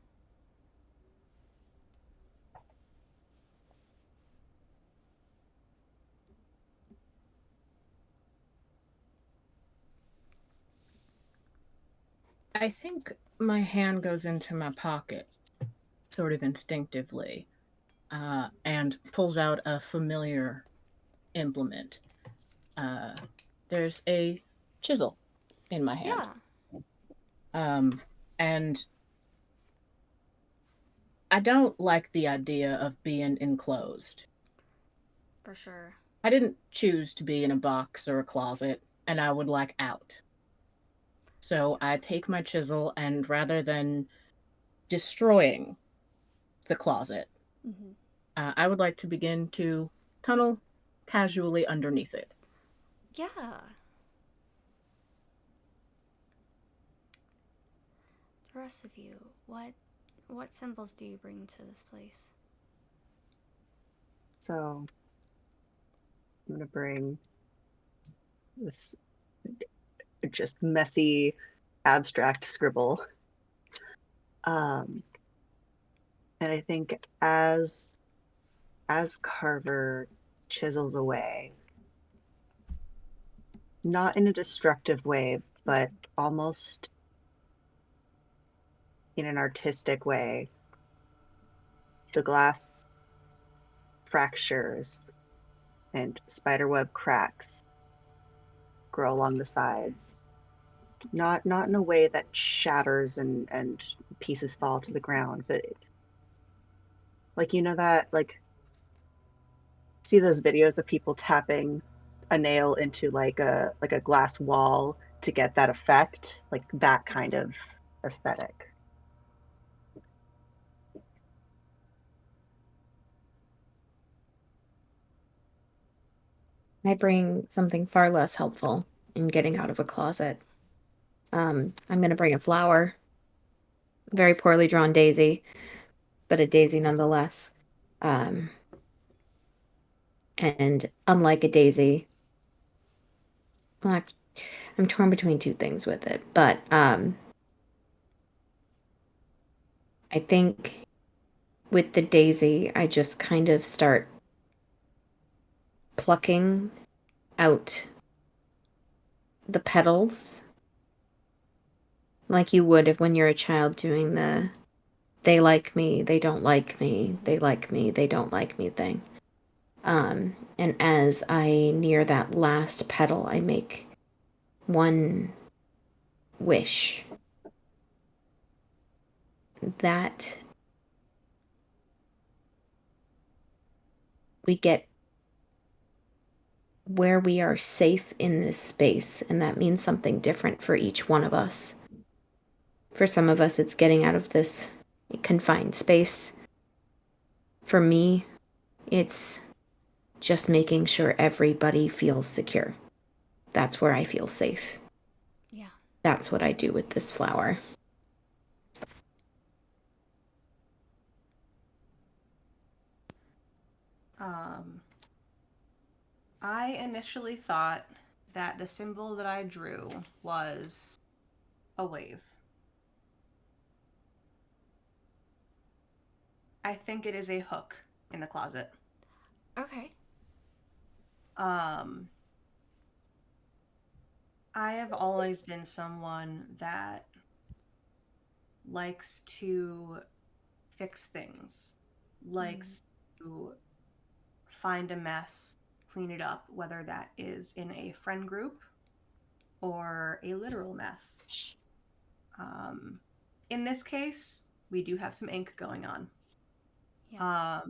I think my hand goes into my pocket, sort of instinctively, and pulls out a familiar implement. There's a chisel in my hand. Yeah. And I don't like the idea of being enclosed. For sure. I didn't choose to be in a box or a closet, and I would like out. So I take my chisel, and rather than destroying the closet, Mm-hmm. I would like to begin to tunnel casually underneath it. Yeah. The rest of you, what symbols do you bring to this place? So I'm gonna bring this just messy, abstract scribble. And I think as Carver chisels away, not in a destructive way, but almost in an artistic way, the glass fractures and spiderweb cracks grow along the sides. Not in a way that shatters and pieces fall to the ground, but like that like see those videos of people tapping a nail into like a glass wall to get that effect, like that kind of aesthetic. I bring something far less helpful in getting out of a closet. I'm going to bring a flower, very poorly drawn daisy, but a daisy nonetheless. Um, and unlike a daisy, well, I'm torn between two things with it, but I think with the daisy, I just kind of start plucking out the petals like you would if when you're a child doing the they like me, they don't like me, they like me, they don't like me thing. And as I near that last petal, I make one wish that we get where we are safe in this space, and that means something different for each one of us. For some of us, it's getting out of this confined space. For me, it's just making sure everybody feels secure. That's where I feel safe. Yeah. That's what I do with this flower. I initially thought that the symbol that I drew was a wave. I think it is a hook in the closet. Okay. I have always been someone that likes to fix things, likes to find a mess, clean it up, whether that is in a friend group or a literal mess. In this case, we do have some ink going on. Yeah.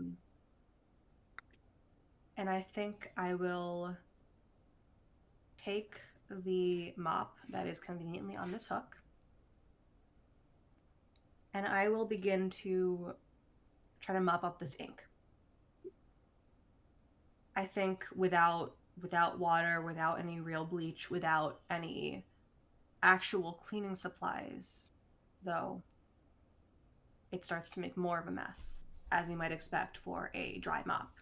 And I think I will take the mop that is conveniently on this hook, and I will begin to try to mop up this ink. I think without water, without any real bleach, without any actual cleaning supplies, though, it starts to make more of a mess, as you might expect for a dry mop.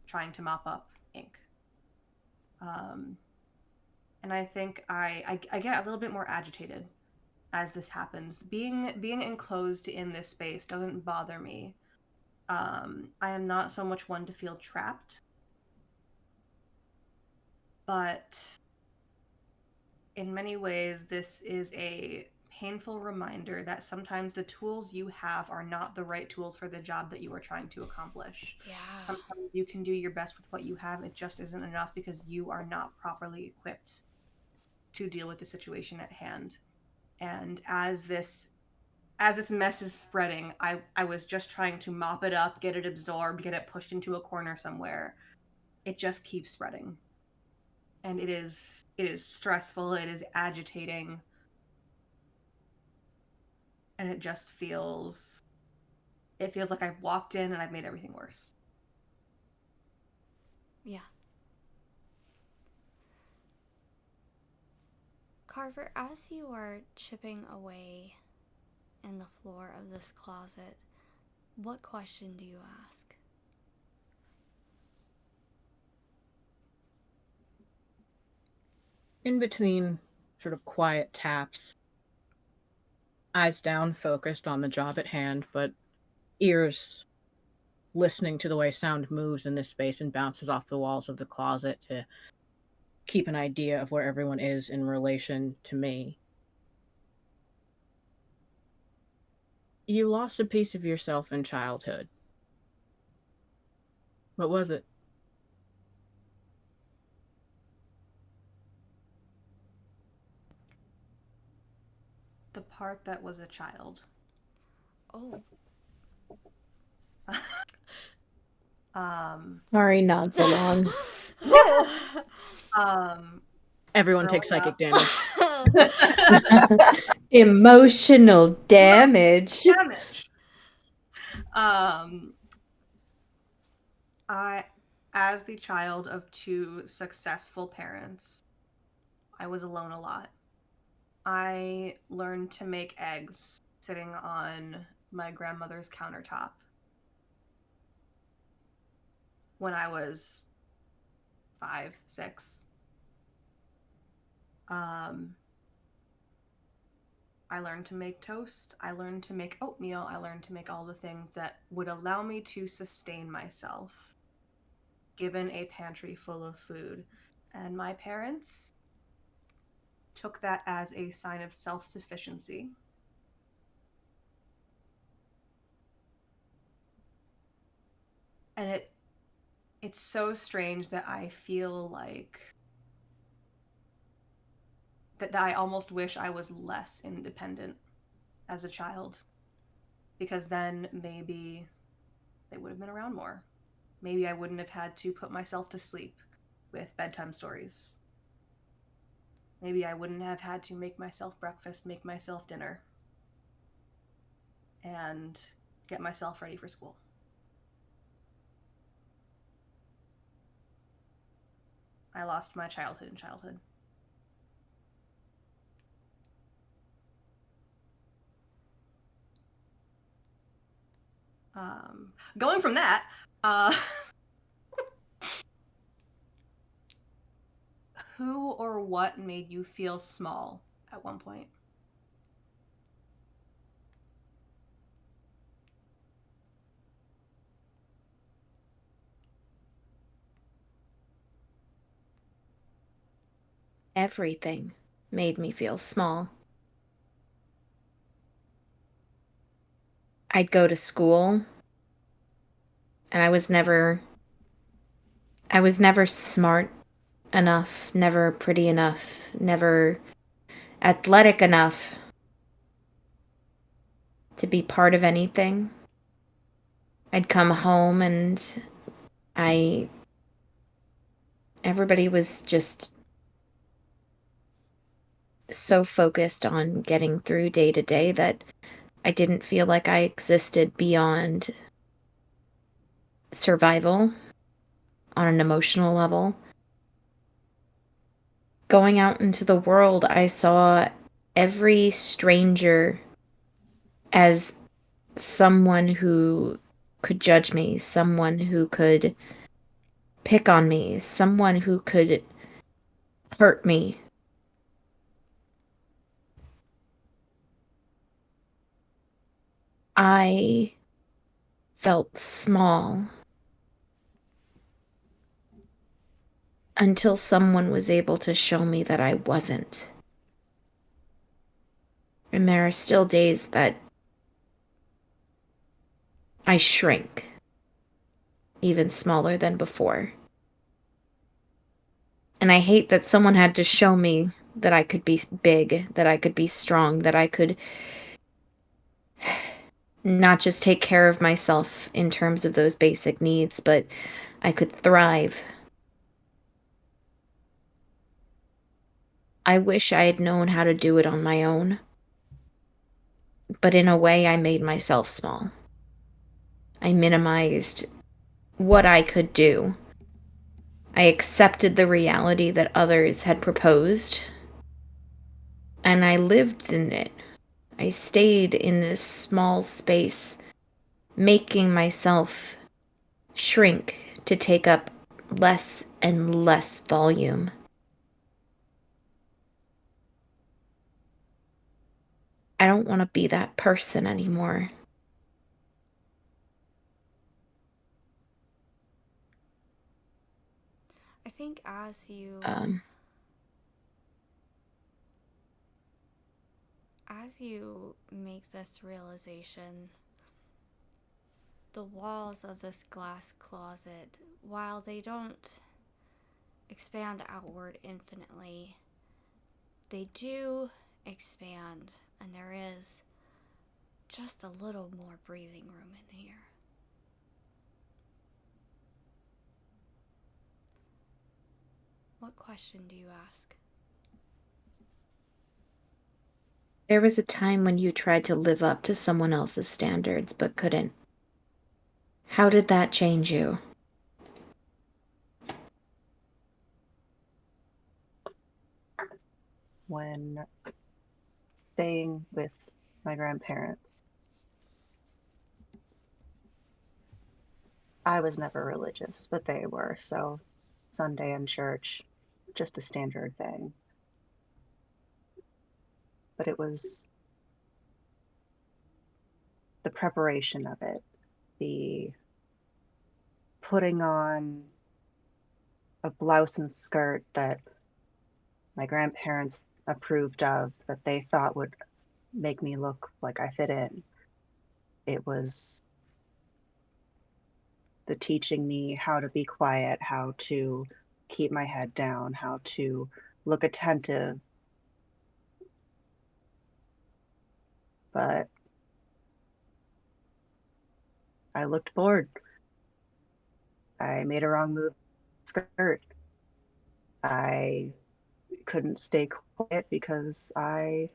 trying to mop up ink. And I think I get a little bit more agitated as this happens. Being enclosed in this space doesn't bother me. I am not so much one to feel trapped, but in many ways, this is a painful reminder that sometimes the tools you have are not the right tools for the job that you are trying to accomplish. Yeah. Sometimes you can do your best with what you have, it just isn't enough because you are not properly equipped to deal with the situation at hand. And as this mess is spreading, I was just trying to mop it up, get it absorbed, get it pushed into a corner somewhere. It just keeps spreading. And it is stressful, it is agitating. And it just feels like I've walked in and I've made everything worse. Yeah. Carver, as you are chipping away in the floor of this closet, what question do you ask? In between sort of quiet taps, eyes down, focused on the job at hand, but ears listening to the way sound moves in this space and bounces off the walls of the closet to keep an idea of where everyone is in relation to me. You lost a piece of yourself in childhood. What was it? The part that was a child. Oh. Mari nods along. Everyone takes psychic damage. Emotional damage. I, as the child of two successful parents, I was alone a lot. I learned to make eggs sitting on my grandmother's countertop when I was 5, 6. I learned to make toast. I learned to make oatmeal. I learned to make all the things that would allow me to sustain myself, given a pantry full of food. And my parents took that as a sign of self-sufficiency. And it's so strange that I feel like that I almost wish I was less independent as a child, because then maybe they would have been around more. Maybe I wouldn't have had to put myself to sleep with bedtime stories. Maybe I wouldn't have had to make myself breakfast, make myself dinner, and get myself ready for school. I lost my childhood in childhood. Going from that, who or what made you feel small at one point? Everything made me feel small. I'd go to school and I was never smart enough, never pretty enough, never athletic enough to be part of anything. I'd come home and everybody was just so focused on getting through day to day that I didn't feel like I existed beyond survival on an emotional level. Going out into the world, I saw every stranger as someone who could judge me, someone who could pick on me, someone who could hurt me. I felt small until someone was able to show me that I wasn't. And there are still days that I shrink, even smaller than before. And I hate that someone had to show me that I could be big, that I could be strong, that I could not just take care of myself in terms of those basic needs, but I could thrive. I wish I had known how to do it on my own, but in a way, I made myself small. I minimized what I could do. I accepted the reality that others had proposed, and I lived in it. I stayed in this small space, making myself shrink to take up less and less volume. I don't want to be that person anymore. I think Um, as you make this realization, the walls of this glass closet, while they don't expand outward infinitely, they do expand, and there is just a little more breathing room in here. What question do you ask? there was a time when you tried to live up to someone else's standards but couldn't. How did that change you? When staying with my grandparents, I was never religious, but they were, so Sunday in church, just a standard thing. But it was the preparation of it, the putting on a blouse and skirt that my grandparents approved of, that they thought would make me look like I fit in. It was the teaching me how to be quiet, how to keep my head down, how to look attentive. But I looked bored. I made a wrong move skirt. I couldn't stay quiet because I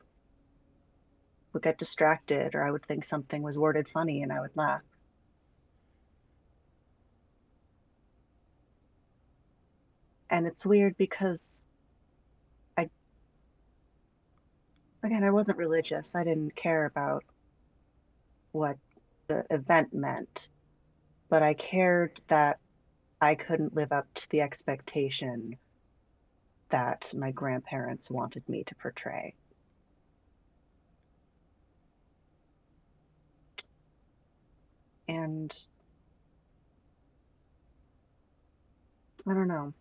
would get distracted or I would think something was worded funny and I would laugh. And it's weird because I, again, I wasn't religious. I didn't care about what the event meant, but I cared that I couldn't live up to the expectation that my grandparents wanted me to portray. And I don't know.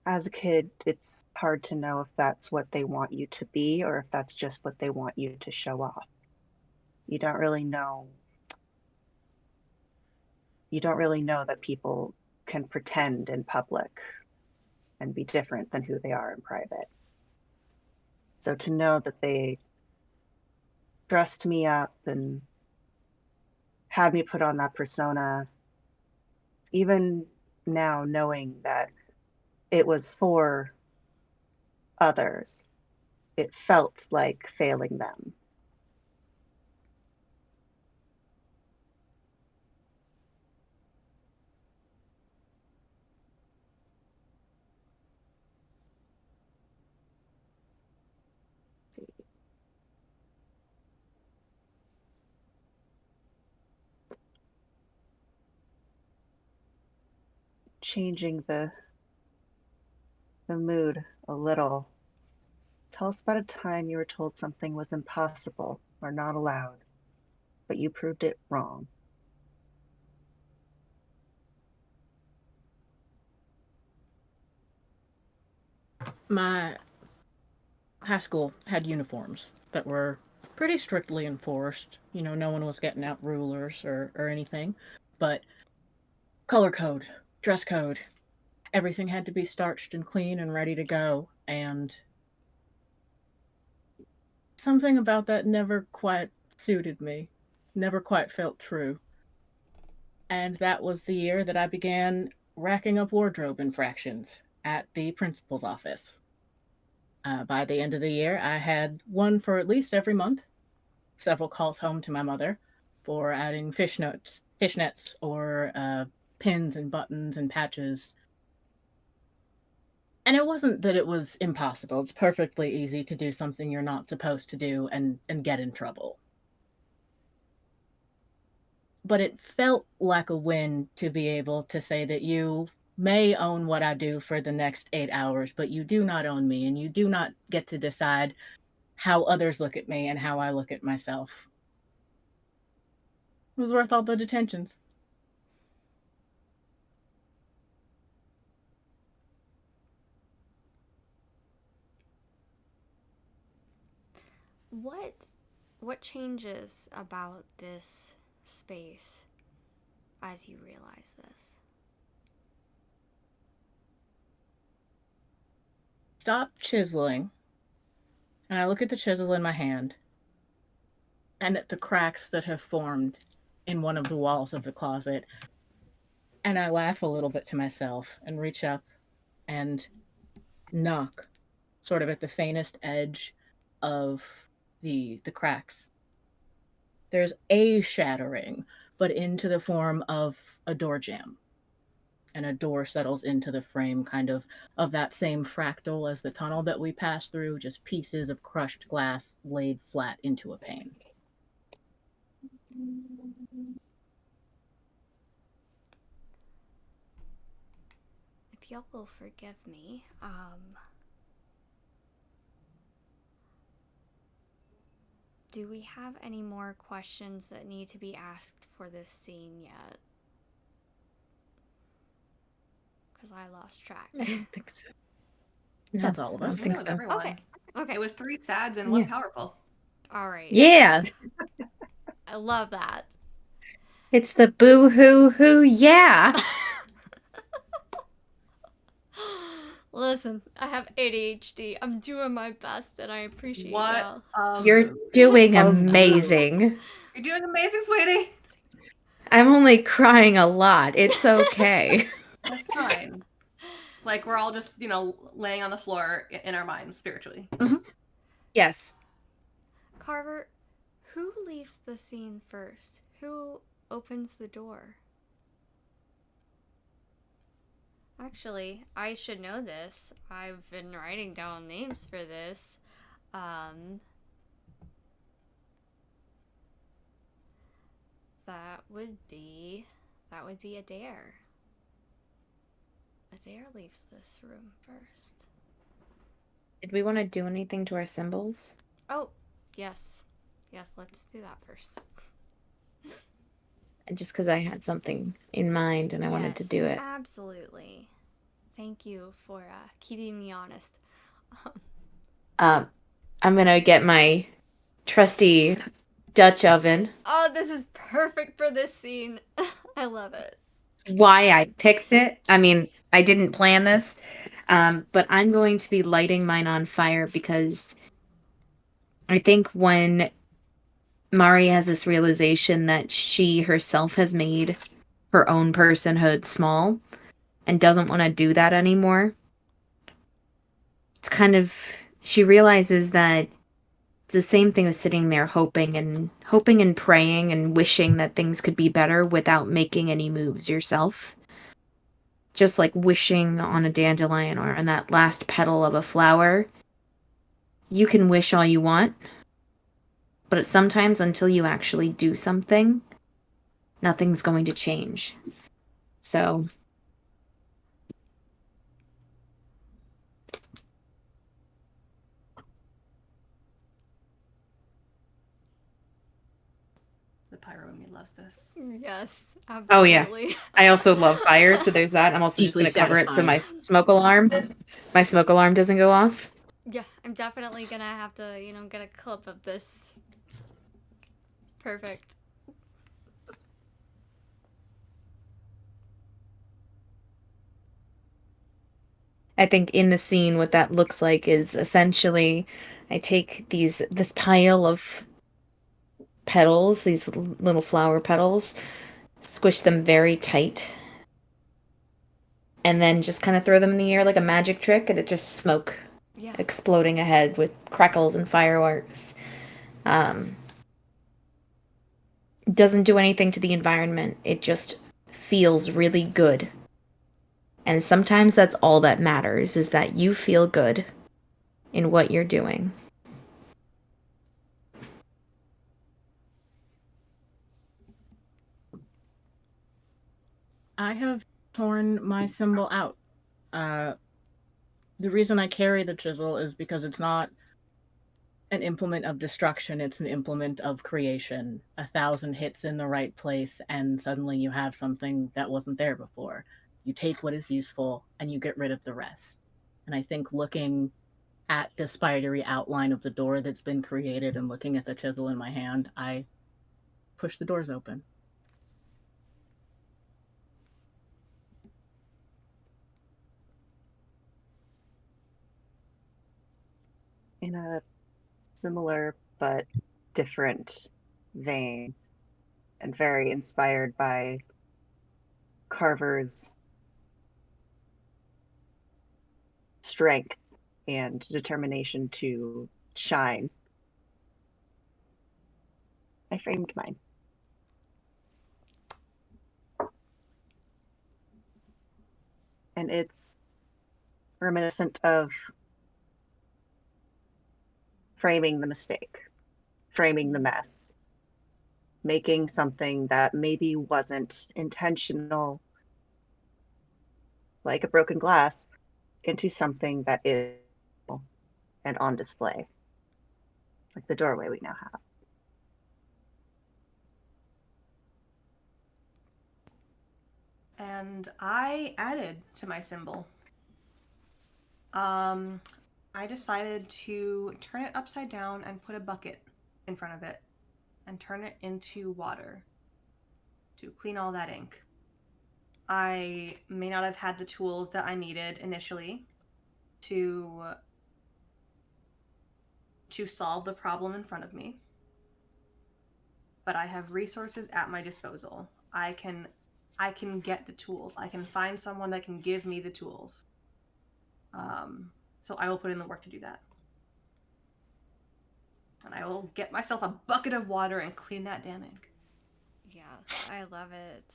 As a kid, it's hard to know if that's what they want you to be or if that's just what they want you to show off. You don't really know. You don't really know that people can pretend in public and be different than who they are in private. So to know that they dressed me up and had me put on that persona, even now knowing that it was for others, it felt like failing them. changing the mood a little. Tell us about a time you were told something was impossible or not allowed, but you proved it wrong. My high school had uniforms that were pretty strictly enforced. You know, no one was getting out rulers or anything. But color code, dress code, everything had to be starched and clean and ready to go. And something about that never quite suited me, never quite felt true. And that was the year that I began racking up wardrobe infractions at the principal's office. By the end of the year, I had one for at least every month, several calls home to my mother for adding fishnets, or pins and buttons and patches. And it wasn't that it was impossible. It's perfectly easy to do something you're not supposed to do and get in trouble. But it felt like a win to be able to say that you may own what I do for the next 8 hours, but you do not own me, and you do not get to decide how others look at me and how I look at myself. It was worth all the detentions. What changes about this space as you realize this? Stop chiseling, and I look at the chisel in my hand and at the cracks that have formed in one of the walls of the closet, and I laugh a little bit to myself and reach up and knock sort of at the faintest edge of the cracks. There's a shattering, but into the form of a door jamb. And a door settles into the frame, kind of that same fractal as the tunnel that we passed through, just pieces of crushed glass laid flat into a pane. If y'all will forgive me, do we have any more questions that need to be asked for this scene yet? Because I lost track. I don't think so. No, That's all of I us. don't think That was so. everyone. Okay. Okay. It was 3 sads and 1 Yeah. powerful. All right. Yeah, I love that. it's the boo hoo hoo. Yeah. Listen, I have ADHD. I'm doing my best, and I appreciate What? y'all. You're doing Oh, amazing. You're doing amazing, sweetie. I'm only crying a lot. It's okay. That's fine. Like, we're all just, laying on the floor in our minds spiritually. Yes. Carver, who leaves the scene first? Who opens the door? Actually, I should know this. I've been writing down names for this. That would be Adair. Adair leaves this room first. Did we want to do anything to our symbols? Oh, yes. Yes, let's do that first. Just because I had something in mind and I wanted to do it. Absolutely. Thank you for keeping me honest. I'm gonna get my trusty Dutch oven. Oh, this is perfect for this scene. I love it. Why I picked it? I mean, I didn't plan this, but I'm going to be lighting mine on fire because I think when Mari has this realization that she herself has made her own personhood small and doesn't want to do that anymore, it's kind of, she realizes that it's the same thing as sitting there hoping and praying and wishing that things could be better without making any moves yourself. Just like wishing on a dandelion or on that last petal of a flower. You can wish all you want, but sometimes until you actually do something, nothing's going to change. So pyro in me loves this. Yes, Oh, yeah. absolutely. I also love fire, so there's that. I'm also just Deeply going to cover it so my satisfying. smoke alarm doesn't go off. Yeah, I'm definitely gonna have to, get a clip of this. It's perfect. I think in the scene, what that looks like is essentially I take this pile of petals, these little flower petals, squish them very tight, and then just kind of throw them in the air like a magic trick, and it just smoke Yeah. exploding ahead with crackles and fireworks. Um, doesn't do anything to the environment. It just feels really good. And sometimes that's all that matters is that you feel good in what you're doing. I have torn my symbol out. The reason I carry the chisel is because it's not an implement of destruction, it's an implement of creation. 1,000 hits in the right place, and suddenly you have something that wasn't there before. You take what is useful, and you get rid of the rest. And I think looking at the spidery outline of the door that's been created and looking at the chisel in my hand, I push the doors open. In a similar but different vein, and very inspired by Carver's strength and determination to shine, I framed mine. And it's reminiscent of framing the mistake, framing the mess, making something that maybe wasn't intentional, like a broken glass, into something that is and on display, like the doorway we now have. And I added to my symbol. I decided to turn it upside down and put a bucket in front of it and turn it into water to clean all that ink. I may not have had the tools that I needed initially to solve the problem in front of me, but I have resources at my disposal. I can get the tools. I can find someone that can give me the tools. So I will put in the work to do that. And I will get myself a bucket of water and clean that damn ink. Yes, I love it.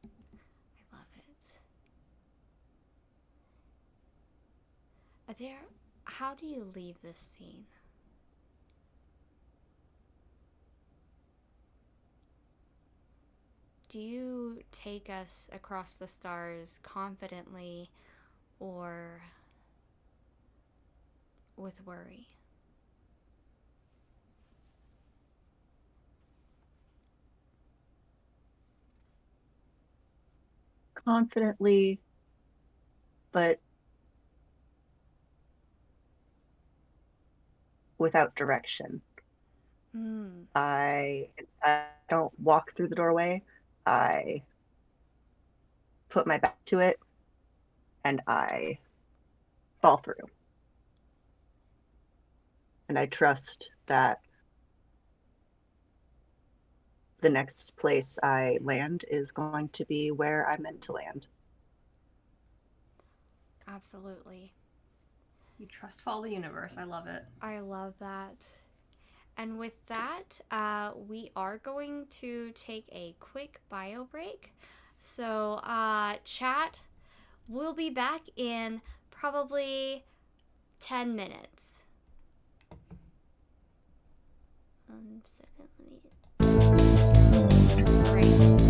I love it. Adair, how do you leave this scene? Do you take us across the stars confidently or with worry? Confidently, but without direction. I don't walk through the doorway. I put my back to it and I fall through. And I trust that the next place I land is going to be where I'm meant to land. Absolutely. You trust fall the universe. I love it. I love that. And with that, we are going to take a quick bio break. So, chat, we'll be back in probably 10 minutes. 1 second, let me... Great.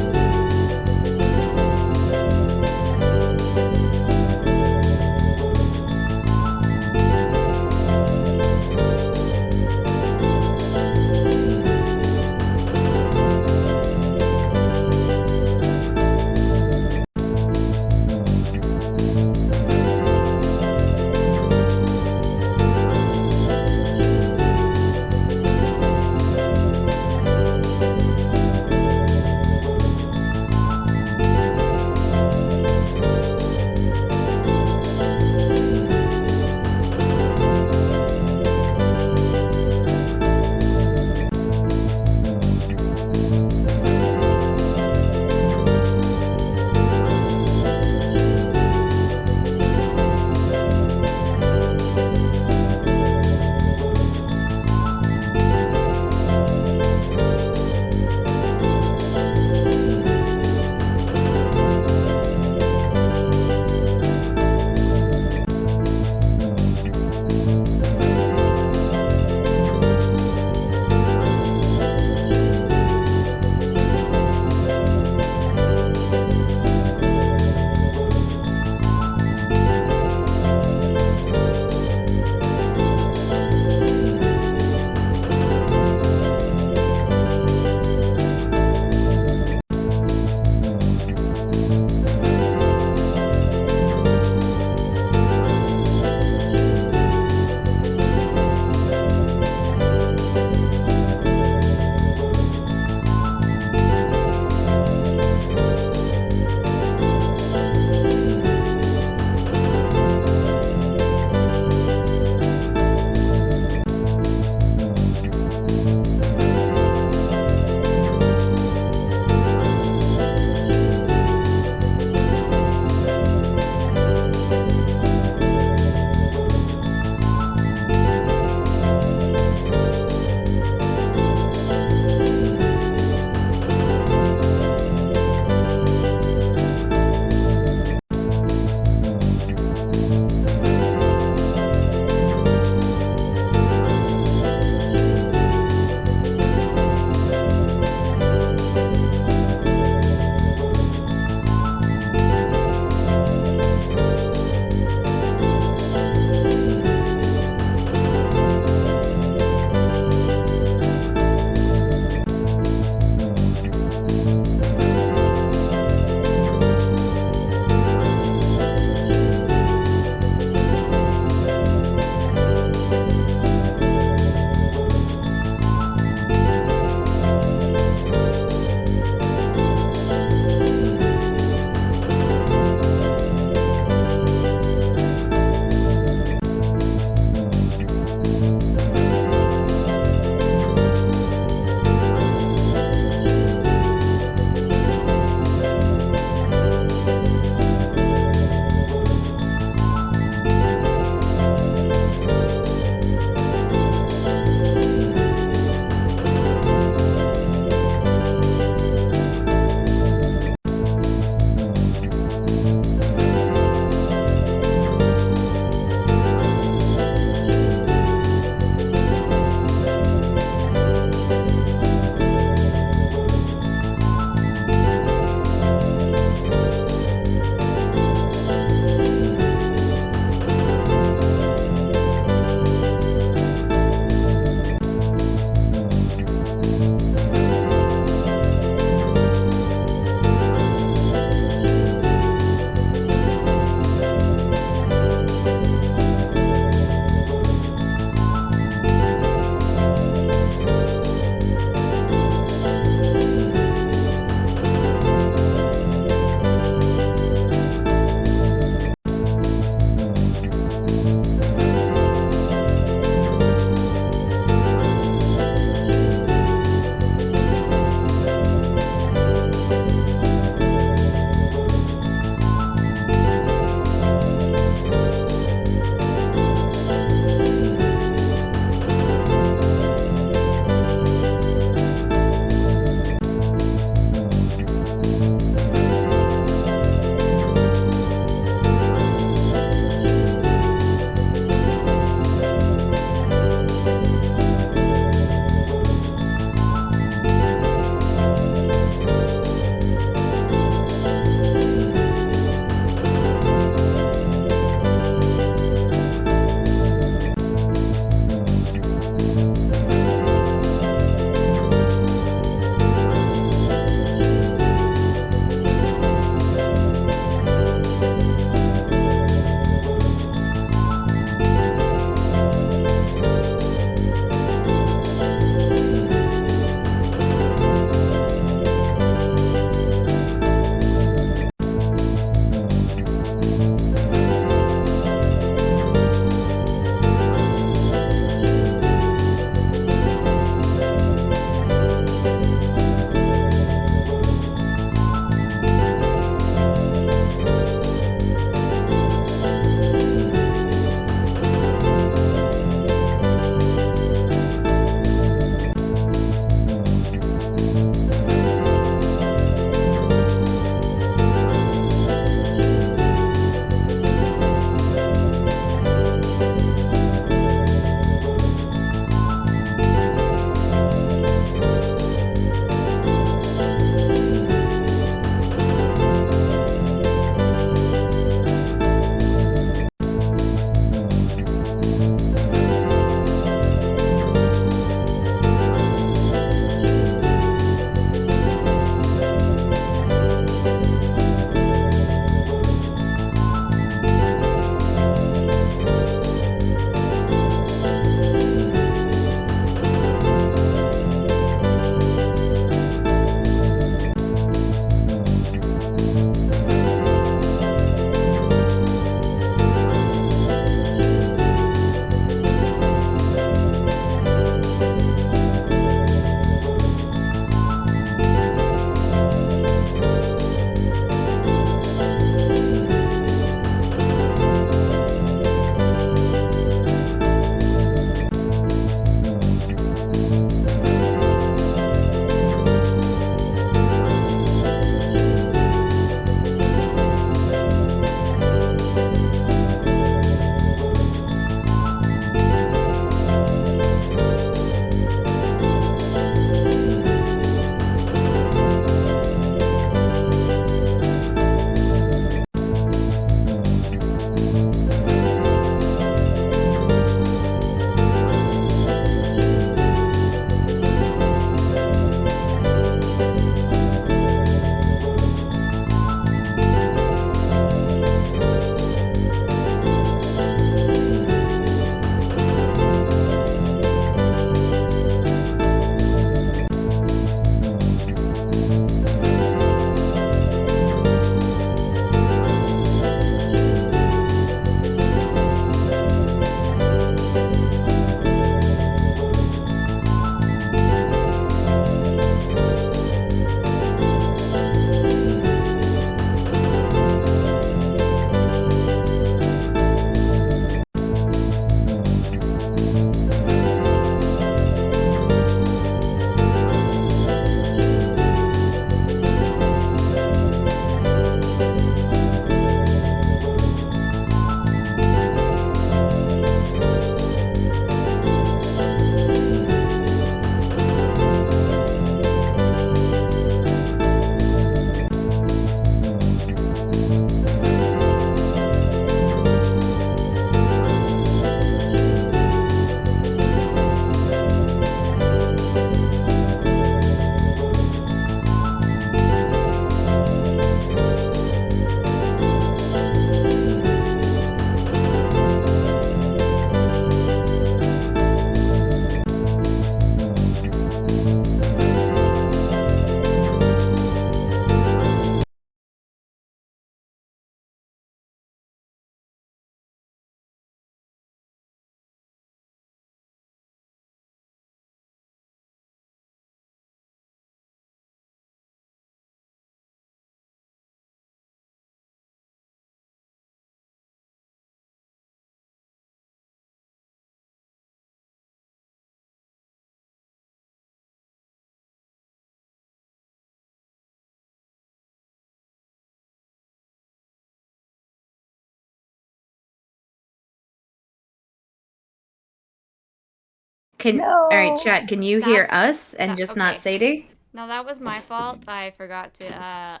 All right, chat. Can you hear That's- us and just okay. not Sadie? No, that was my fault. I forgot to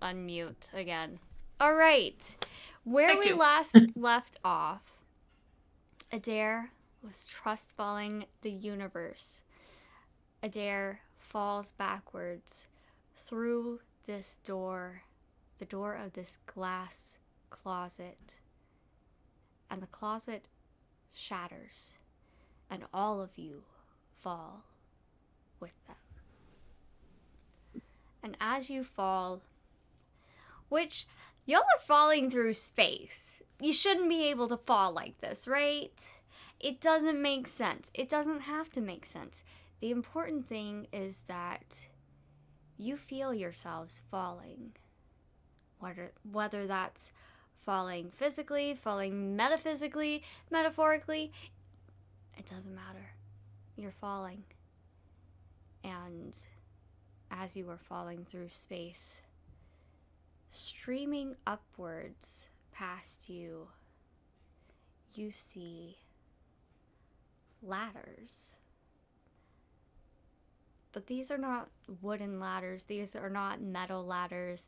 unmute again. All right. Where Thank we you. last left off, Adair was trust falling the universe. Adair falls backwards through this door, the door of this glass closet. And the closet shatters, and all of you fall with them. And as you fall, which y'all are falling through space. You shouldn't be able to fall like this, right? It doesn't make sense. It doesn't have to make sense. The important thing is that you feel yourselves falling. Whether that's falling physically, falling metaphysically, metaphorically, it doesn't matter. You're falling. And as you are falling through space, streaming upwards past you, you see ladders. But these are not wooden ladders, these are not metal ladders.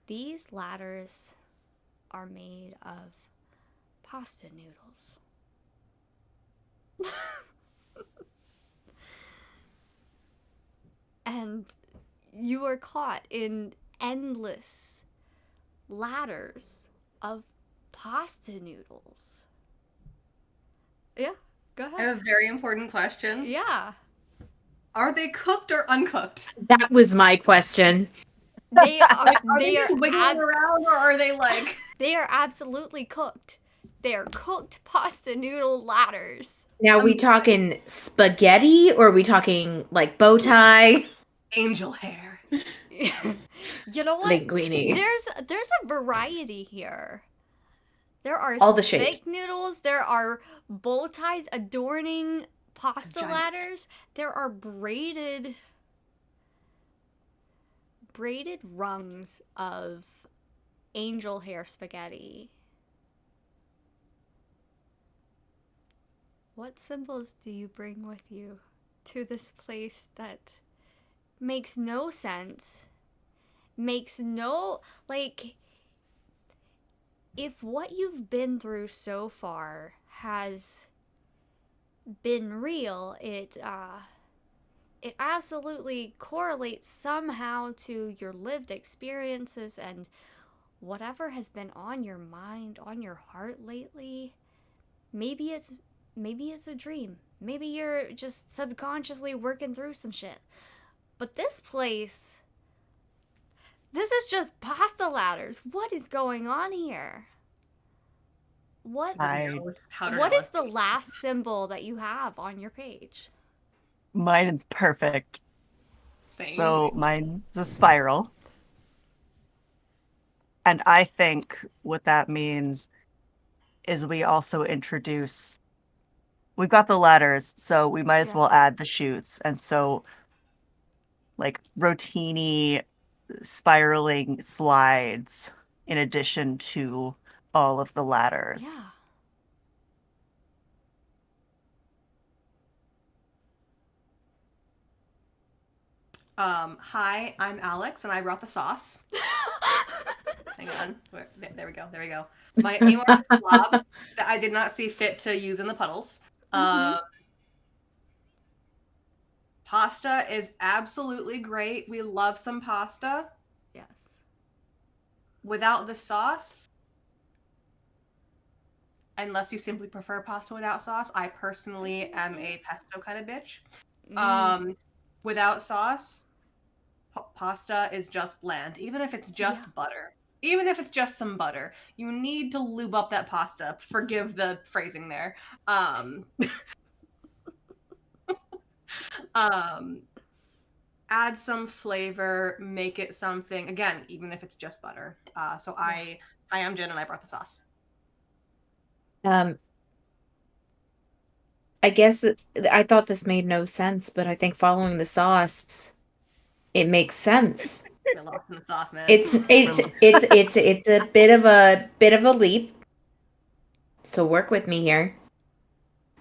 These ladders are made of pasta noodles. And you are caught in endless ladders of pasta noodles. Yeah, go I ahead. have a very important question. Yeah. Are they cooked or uncooked? That was my question. They are Like, are they just wiggling around, or are they like? They are absolutely cooked. They are cooked pasta noodle ladders. Now, are we talking spaghetti or are we talking like bow tie? Angel hair. You know what? Linguine. There's a variety here. There are All the thick shapes. noodles. There are bow ties adorning pasta Giant. ladders. There are braided rungs of angel hair spaghetti. What symbols do you bring with you to this place that makes no sense? Makes no, like, if what you've been through so far has been real, it absolutely correlates somehow to your lived experiences and whatever has been on your mind, on your heart lately. Maybe it's a dream. Maybe you're just subconsciously working through some shit. But this place, this is just pasta ladders. What is going on here? What is the last symbol that you have on your page? Mine is perfect. Same. So mine's a spiral. And I think what that means is we also introduce, we've got the ladders, so we might as well add the chutes. And so like rotini spiraling slides in addition to all of the ladders. Yeah. Hi, I'm Alex, and I brought the sauce. Hang on. There we go. My Amor's blob that I did not see fit to use in the puddles. Pasta is absolutely great. We love some pasta. Yes. Without the sauce, unless you simply prefer pasta without sauce, I personally am a pesto kind of bitch. Without sauce, pasta is just bland, even if it's just butter. Even if it's just some butter, you need to lube up that pasta. Forgive the phrasing there. Add some flavor, make it something. Again, even if it's just butter. So I am Jen, and I brought the sauce. I guess I thought this made no sense, but I think following the sauce, it makes sense. Get lost in the sauce, man. It's a bit of a leap. So work with me here.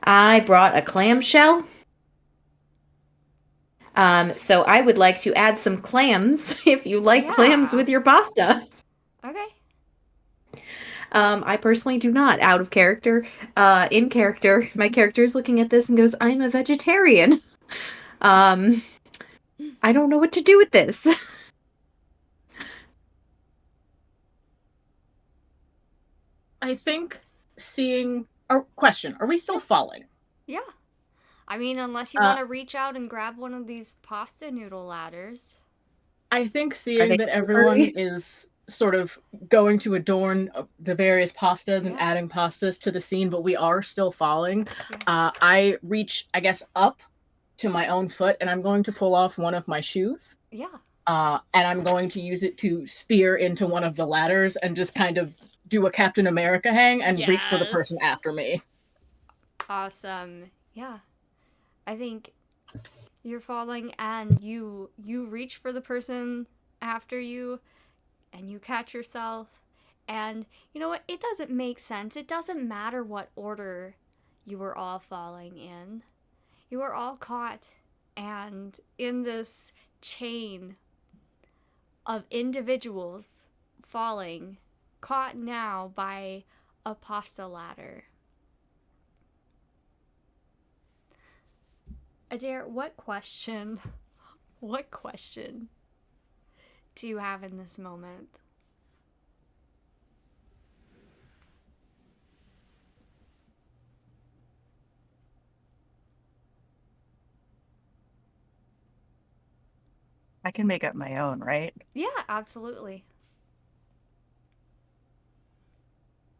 I brought a clamshell. So I would like to add some clams if you like clams Yeah. with your pasta. Okay. I personally do not, out of character. In character, my character is looking at this and goes, I'm a vegetarian. I don't know what to do with this. I think seeing. Question: Are we still falling? Yeah. I mean, unless you Uh, want to reach out and grab one of these pasta noodle ladders. I think Are seeing they that everyone slippery? is sort of going to adorn the various pastas and Yeah. adding pastas to the scene, but we are still falling. Yeah. I reach, I guess, up to my own foot, and I'm going to pull off one of my shoes. Yeah. And I'm going to use it to spear into one of the ladders and just kind of do a Captain America hang and reach for the person Yes. after me. Awesome. Yeah. I think you're falling and you reach for the person after you and you catch yourself, and you know what, it doesn't make sense. It doesn't matter what order you were all falling in. You were all caught and in this chain of individuals falling, caught now by a pasta ladder. Adair, what question do you have in this moment? I can make up my own, right? Yeah, absolutely.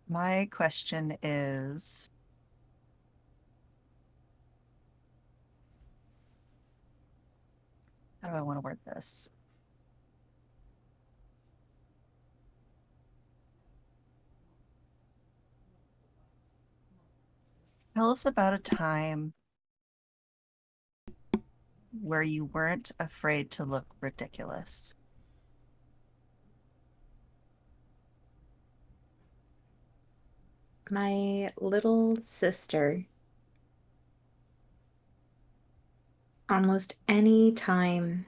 My question is, how do I want to word this? Tell us about a time where you weren't afraid to look ridiculous. My little sister, almost any time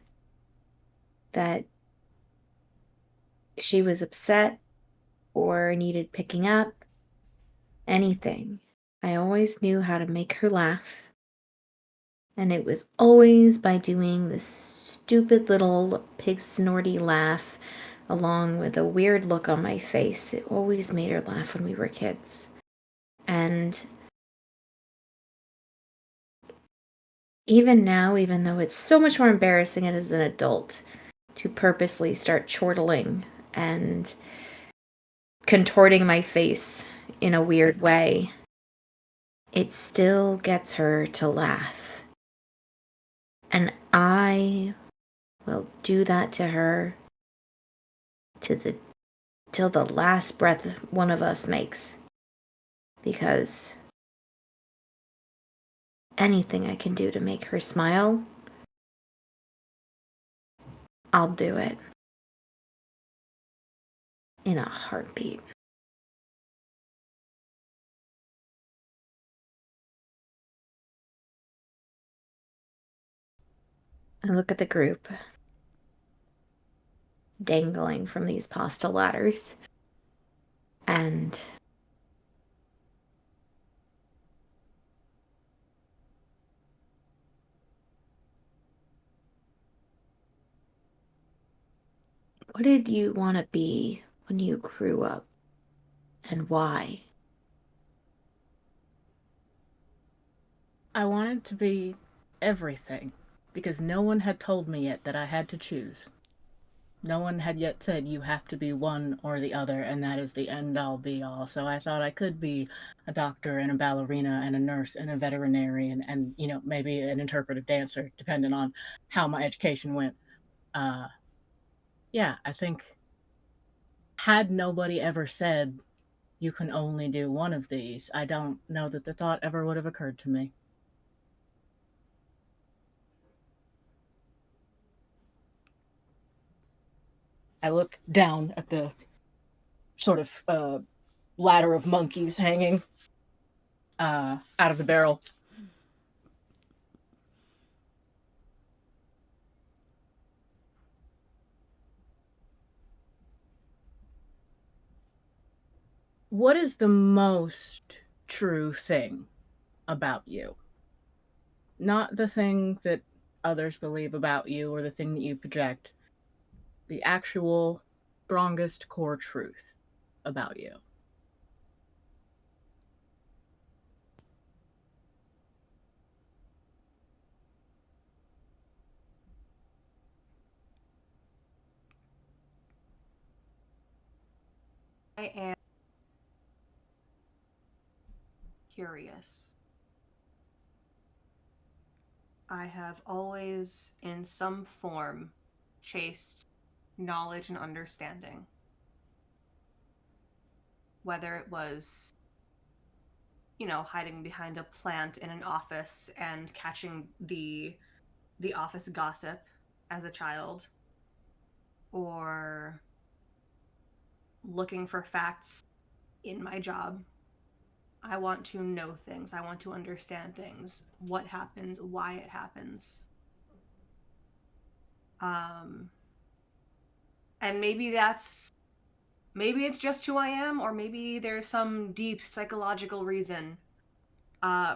that she was upset or needed picking up, anything, I always knew how to make her laugh. And it was always by doing this stupid little pig snorty laugh along with a weird look on my face. It always made her laugh when we were kids. And even now, even though it's so much more embarrassing as an adult to purposely start chortling and contorting my face in a weird way, it still gets her to laugh. And I will do that to her till the last breath one of us makes. Because anything I can do to make her smile, I'll do it. In a heartbeat. I look at the group dangling from these pasta ladders. And what did you want to be when you grew up? And why? I wanted to be everything because no one had told me yet that I had to choose. No one had yet said you have to be one or the other, and that is the end all be all. So I thought I could be a doctor and a ballerina and a nurse and a veterinarian and, you know, maybe an interpretive dancer, depending on how my education went. Uh, yeah, I think had nobody ever said you can only do one of these, I don't know that the thought ever would have occurred to me. I look down at the sort of ladder of monkeys hanging out of the barrel. what is the most true thing about you? Not the thing that others believe about you or the thing that you project, the actual strongest core truth about you. I am curious. I have always, in some form, chased knowledge and understanding. Whether it was, hiding behind a plant in an office and catching the office gossip as a child, or looking for facts in my job. I want to know things. I want to understand things. What happens, why it happens. And maybe it's just who I am, or maybe there's some deep psychological reason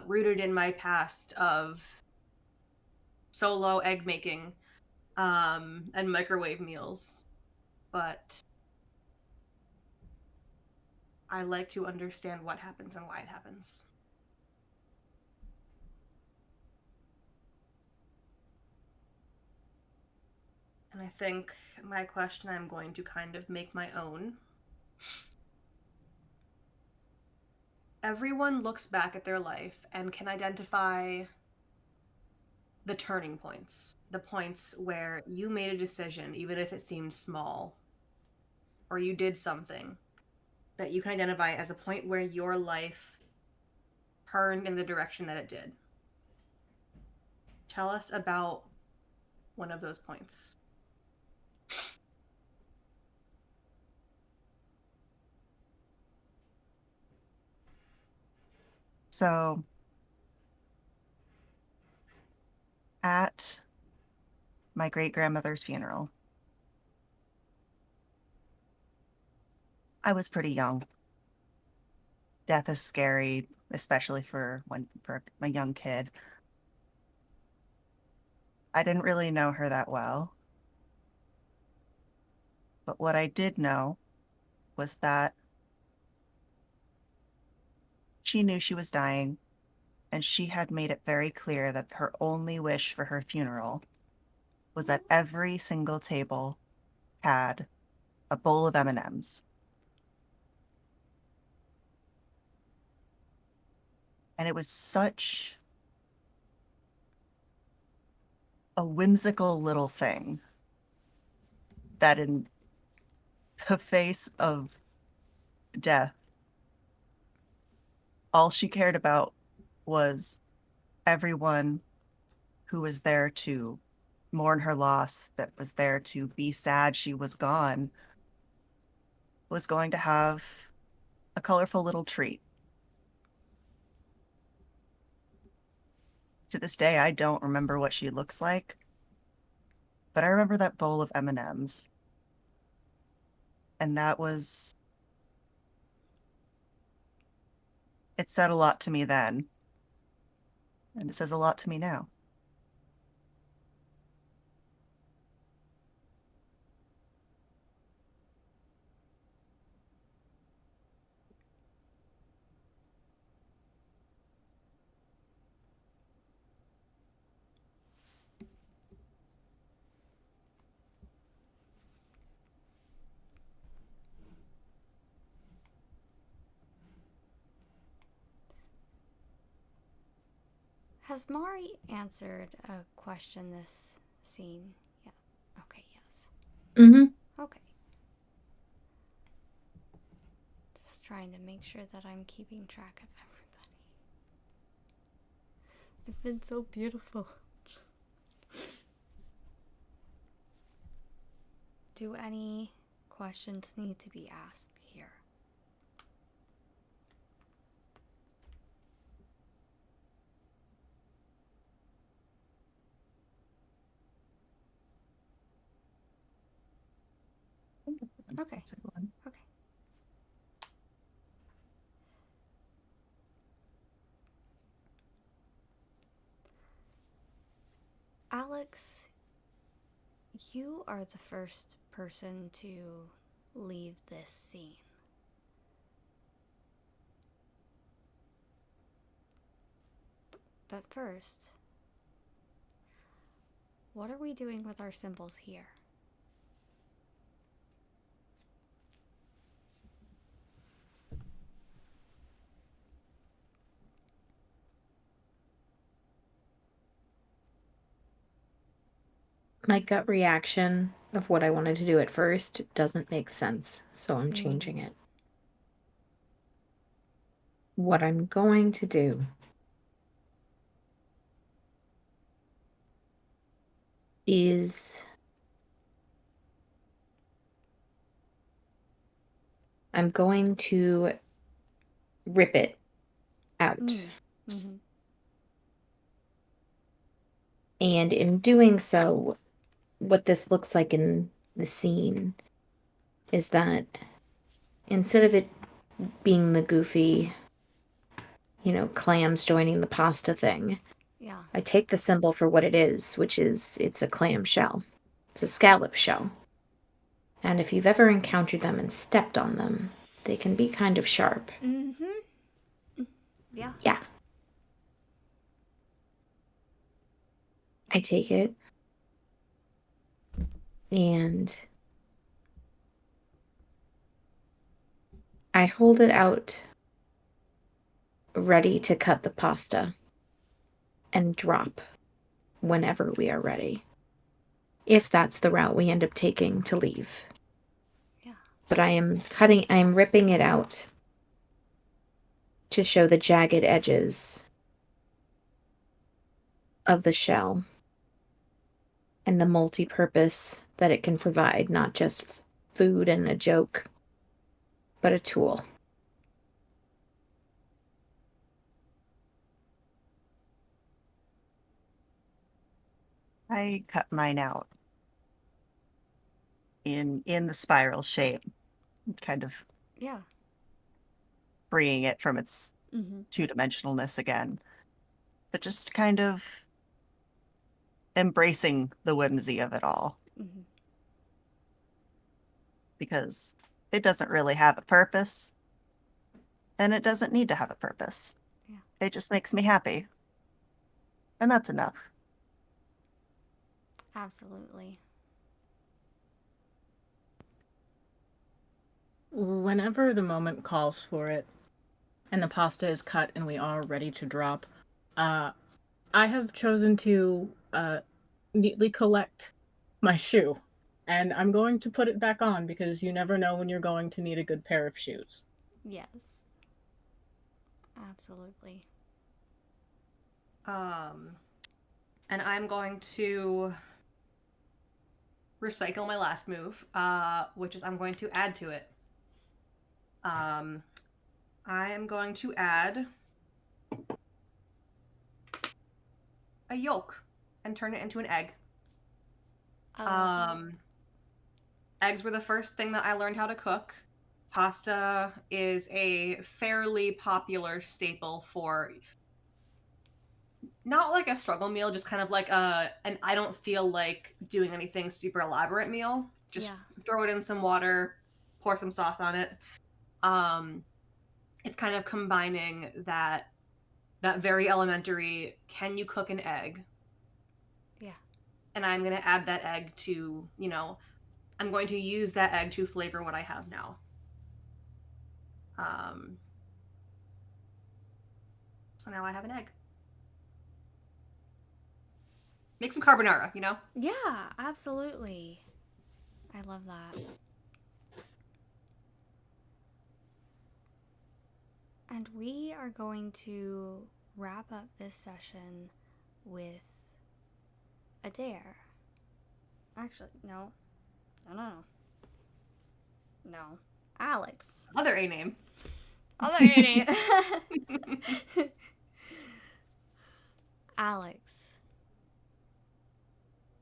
rooted in my past of solo egg making and microwave meals. But I like to understand what happens and why it happens. And I think my question I'm going to kind of make my own. Everyone looks back at their life and can identify the turning points, the points where you made a decision, even if it seemed small, or you did something that you can identify as a point where your life turned in the direction that it did. Tell us about one of those points. So, at my great grandmother's funeral, I was pretty young. Death is scary, especially for a young kid. I didn't really know her that well. But what I did know was that she knew she was dying, and she had made it very clear that her only wish for her funeral was that every single table had a bowl of M&Ms. And it was such a whimsical little thing that in the face of death, all she cared about was everyone who was there to mourn her loss, that was there to be sad she was gone, was going to have a colorful little treat. To this day, I don't remember what she looks like, but I remember that bowl of M&Ms. And it said a lot to me then, and it says a lot to me now. Has Mari answered a question this scene? Yeah. Okay, yes. Mm-hmm. Okay. Just trying to make sure that I'm keeping track of everybody. They've been so beautiful. Do any questions need to be asked here? Okay. Okay. Alex, you are the first person to leave this scene. But first, what are we doing with our symbols here? My gut reaction of what I wanted to do at first doesn't make sense, so I'm changing it. What I'm going to do is I'm going to rip it out. Mm-hmm. And in doing so, what this looks like in the scene is that instead of it being the goofy, clams joining the pasta thing, Yeah. I take the symbol for what it is, which is it's a clam shell. It's a scallop shell. And if you've ever encountered them and stepped on them, they can be kind of sharp. Mm-hmm. Yeah. Yeah. I take it and I hold it out, ready to cut the pasta and drop whenever we are ready. If that's the route we end up taking to leave. Yeah. But I am ripping it out to show the jagged edges of the shell and the multi-purpose that it can provide, not just food and a joke, but a tool. I cut mine out in the spiral shape, kind of Yeah. freeing it from its Mm-hmm. two-dimensionalness again, but just kind of embracing the whimsy of it all, Mm-hmm. because it doesn't really have a purpose, and it doesn't need to have a purpose. Yeah. It just makes me happy, and that's enough. Absolutely. Whenever the moment calls for it, and the pasta is cut and we are ready to drop, I have chosen to neatly collect my shoe. And I'm going to put it back on because you never know when you're going to need a good pair of shoes. Yes. Absolutely. And I'm going to recycle my last move, which is I'm going to add to it. I am going to add a yolk and turn it into an egg. Eggs were the first thing that I learned how to cook. Pasta is a fairly popular staple for not like a struggle meal, just kind of like an I don't feel like doing anything super elaborate meal. Just throw it in some water, pour some sauce on it. It's kind of combining that very elementary, can you cook an egg? Yeah. And I'm going to add that egg to, I'm going to use that egg to flavor what I have now. So now I have an egg. Make some carbonara, Yeah, absolutely. I love that. And we are going to wrap up this session with a dare. Actually, no. No. No. Alex. Other A name. Other A name. Alex.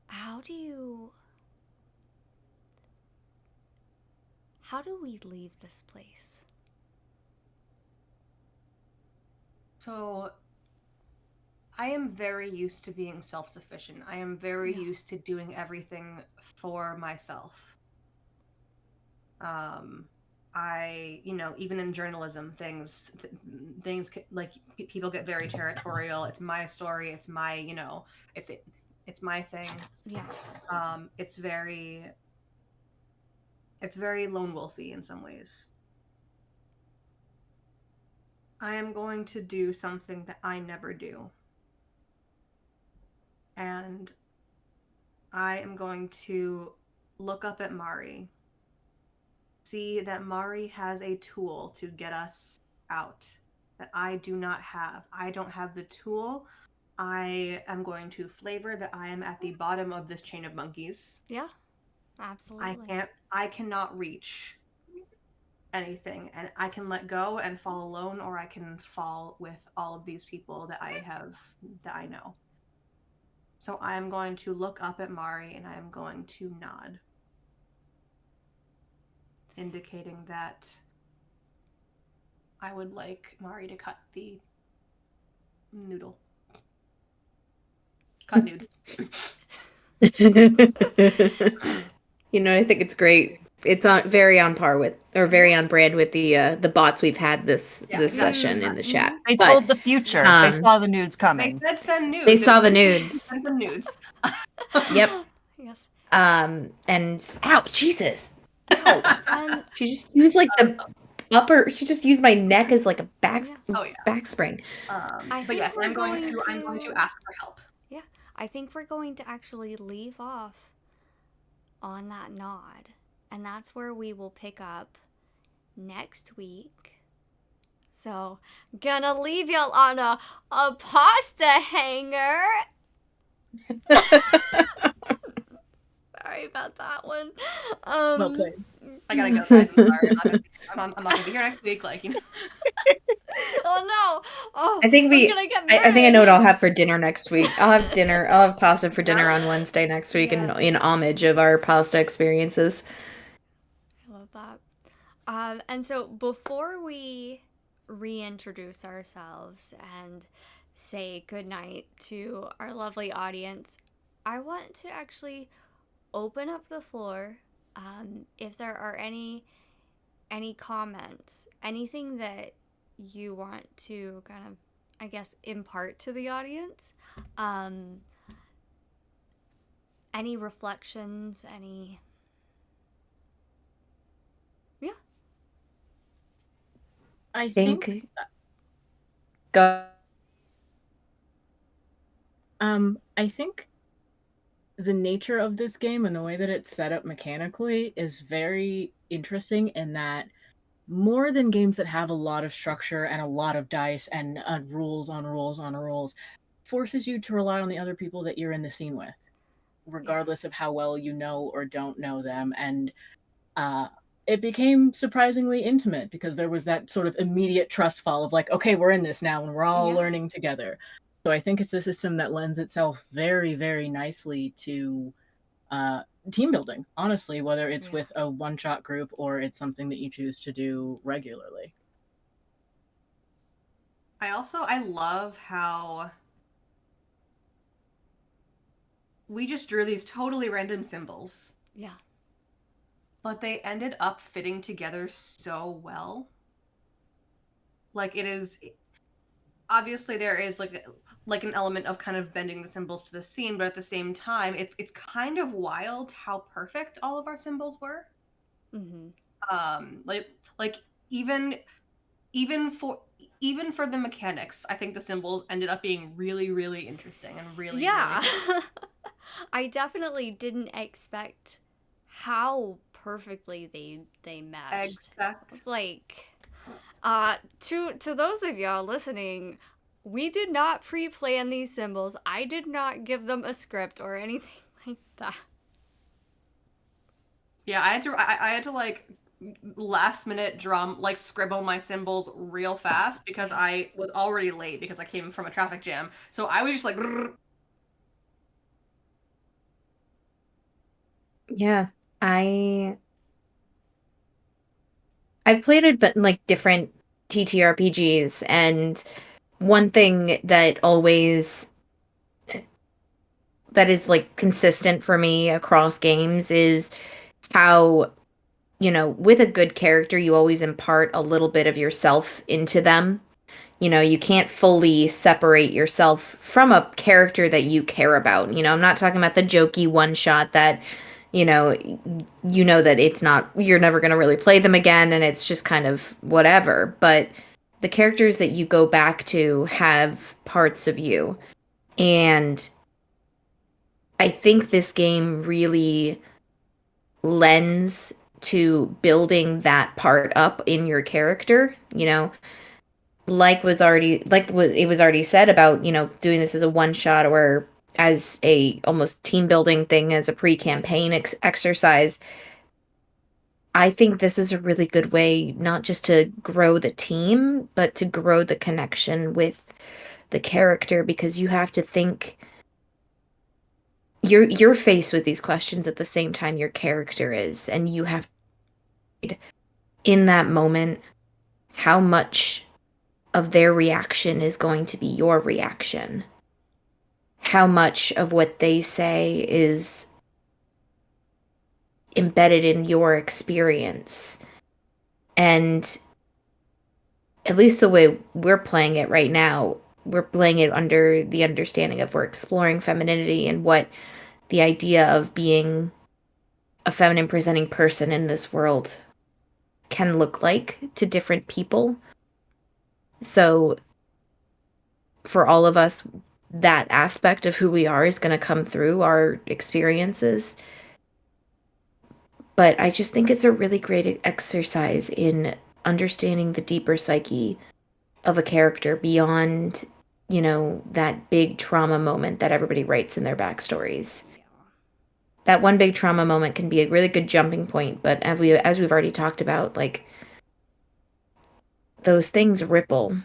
How do we leave this place? So I am very used to being self-sufficient. I am very used to doing everything for myself. Even in journalism, things like people get very territorial. It's my story. It's my, it's my thing. Yeah. It's very lone wolfy in some ways. I am going to do something that I never do. And I am going to look up at Mari. See that Mari has a tool to get us out that I do not have. I don't have the tool. I am going to flavor that I am at the bottom of this chain of monkeys. Yeah. Absolutely. I cannot reach anything, and I can let go and fall alone, or I can fall with all of these people that I know. So I am going to look up at Mari and I am going to nod, indicating that I would like Mari to cut the noodle. Cut nudes. I think it's great. It's very on par with, or very on brand with the bots we've had this session in the chat. They But, told the future. They saw the nudes They coming. said send nudes. They saw the nudes. Send them nudes. Yep. Yes. And ow, Jesus. And She just used like the upper. She just used my neck as like a back spring. But yes, I'm going to ask for help. yeah, I think we're going to actually leave off on that nod, and that's where we will pick up next week. So, gonna leave y'all on a pasta hanger. Sorry about that one. Well played. I gotta go, guys. I'm sorry. I'm not gonna be here next week. Oh no! Oh, I think I'm gonna get I think I know what married. I'll have for dinner next week. I'll have dinner. I'll have pasta for dinner on Wednesday next week, in homage of our pasta experiences. I love that. And so before we reintroduce ourselves and say goodnight to our lovely audience, I want to actually open up the floor. If there are any comments, anything that you want to kind of, I guess, impart to the audience, any reflections, any... Yeah. I think. Go. I think the nature of this game and the way that it's set up mechanically is very interesting in that more than games that have a lot of structure and a lot of dice and rules on rules on rules, forces you to rely on the other people that you're in the scene with, regardless of how well you know or don't know them. And it became surprisingly intimate because there was that sort of immediate trust fall of like, okay, we're in this now and we're all learning together. So I think it's a system that lends itself very, very nicely to team building, honestly, whether it's with a one-shot group or it's something that you choose to do regularly. I love how we just drew these totally random symbols. Yeah. But they ended up fitting together so well. Like, it is... Obviously, there is like an element of kind of bending the symbols to the scene, but at the same time, it's kind of wild how perfect all of our symbols were. Like even for the mechanics, I think the symbols ended up being really, really interesting and really really cool. I definitely didn't expect how perfectly they meshed. It's like, to those of y'all listening, we did not pre-plan these symbols. I did not give them a script or anything like that. Yeah, I had to like last minute scribble my symbols real fast because I was already late because I came from a traffic jam. So I was just like... Yeah, I've played it, but in like different TTRPGs, and one thing that always that is like consistent for me across games is how, with a good character, you always impart a little bit of yourself into them. You can't fully separate yourself from a character that you care about. I'm not talking about the jokey one shot that, you know, that it's not, you're never going to really play them again and it's just kind of whatever. But the characters that you go back to have parts of you. And I think this game really lends to building that part up in your character, it was already said about, doing this as a one shot or as a almost team building thing as a pre-campaign exercise. I think this is a really good way not just to grow the team, but to grow the connection with the character because you have to think you're faced with these questions at the same time your character is, and you have in that moment how much of their reaction is going to be your reaction. How much of what they say is embedded in your experience. And at least the way we're playing it right now, we're playing it under the understanding of we're exploring femininity and what the idea of being a feminine presenting person in this world can look like to different people. So for all of us, that aspect of who we are is going to come through our experiences. But I just think it's a really great exercise in understanding the deeper psyche of a character beyond, that big trauma moment that everybody writes in their backstories. That one big trauma moment can be a really good jumping point, but as we've already talked about, like those things ripple.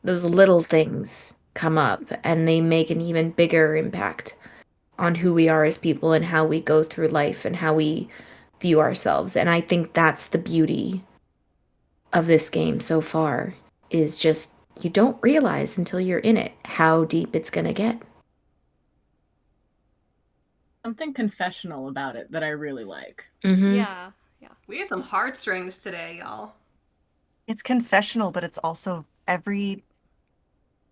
Those little things come up and they make an even bigger impact on who we are as people and how we go through life and how we view ourselves. And I think that's the beauty of this game so far is just you don't realize until you're in it how deep it's going to get. Something confessional about it that I really like. Mm-hmm. Yeah. We had some heartstrings today, y'all. It's confessional, but it's also every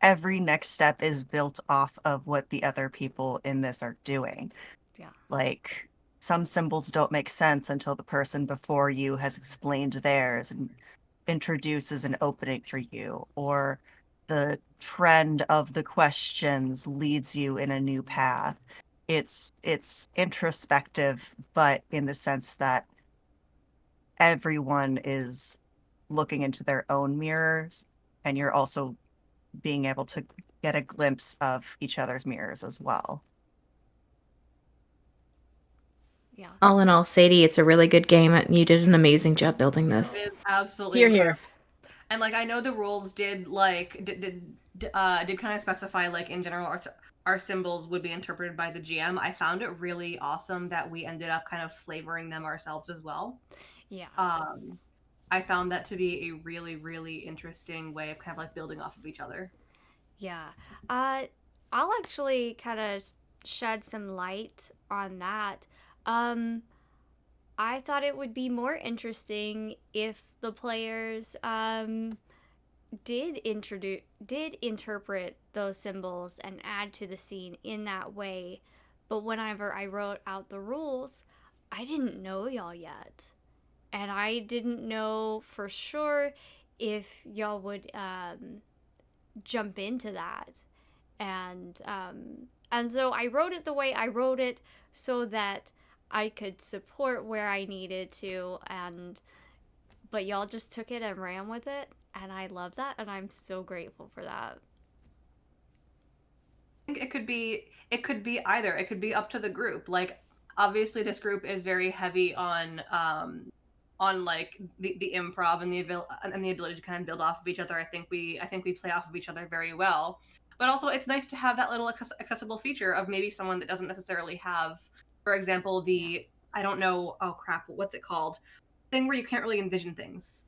next step is built off of what the other people in this are doing. Yeah. Like some symbols don't make sense until the person before you has explained theirs and introduces an opening for you, or the trend of the questions leads you in a new path. It's introspective, but in the sense that everyone is looking into their own mirrors, and you're also being able to get a glimpse of each other's mirrors as well. Yeah. All in all, Sadie, it's a really good game. You did an amazing job building this. It is absolutely Here, incredible. here. And like I know the rules did kind of specify like in general our symbols would be interpreted by the GM. I found it really awesome that we ended up kind of flavoring them ourselves as well. Yeah. I found that to be a really, really interesting way of kind of like building off of each other. Yeah. I'll actually kind of shed some light on that. I thought it would be more interesting if the players did interpret those symbols and add to the scene in that way. But whenever I wrote out the rules, I didn't know y'all yet. And I didn't know for sure if y'all would jump into that. And so I wrote it the way I wrote it so that I could support where I needed to, but y'all just took it and ran with it, and I love that, and I'm so grateful for that. I think it could be either. It could be up to the group. Like obviously this group is very heavy on like the improv and the ability to kind of build off of each other. I think we play off of each other very well. But also it's nice to have that little accessible feature of maybe someone that doesn't necessarily have, for example, the I don't know, oh crap, what's it called? Thing where you can't really envision things.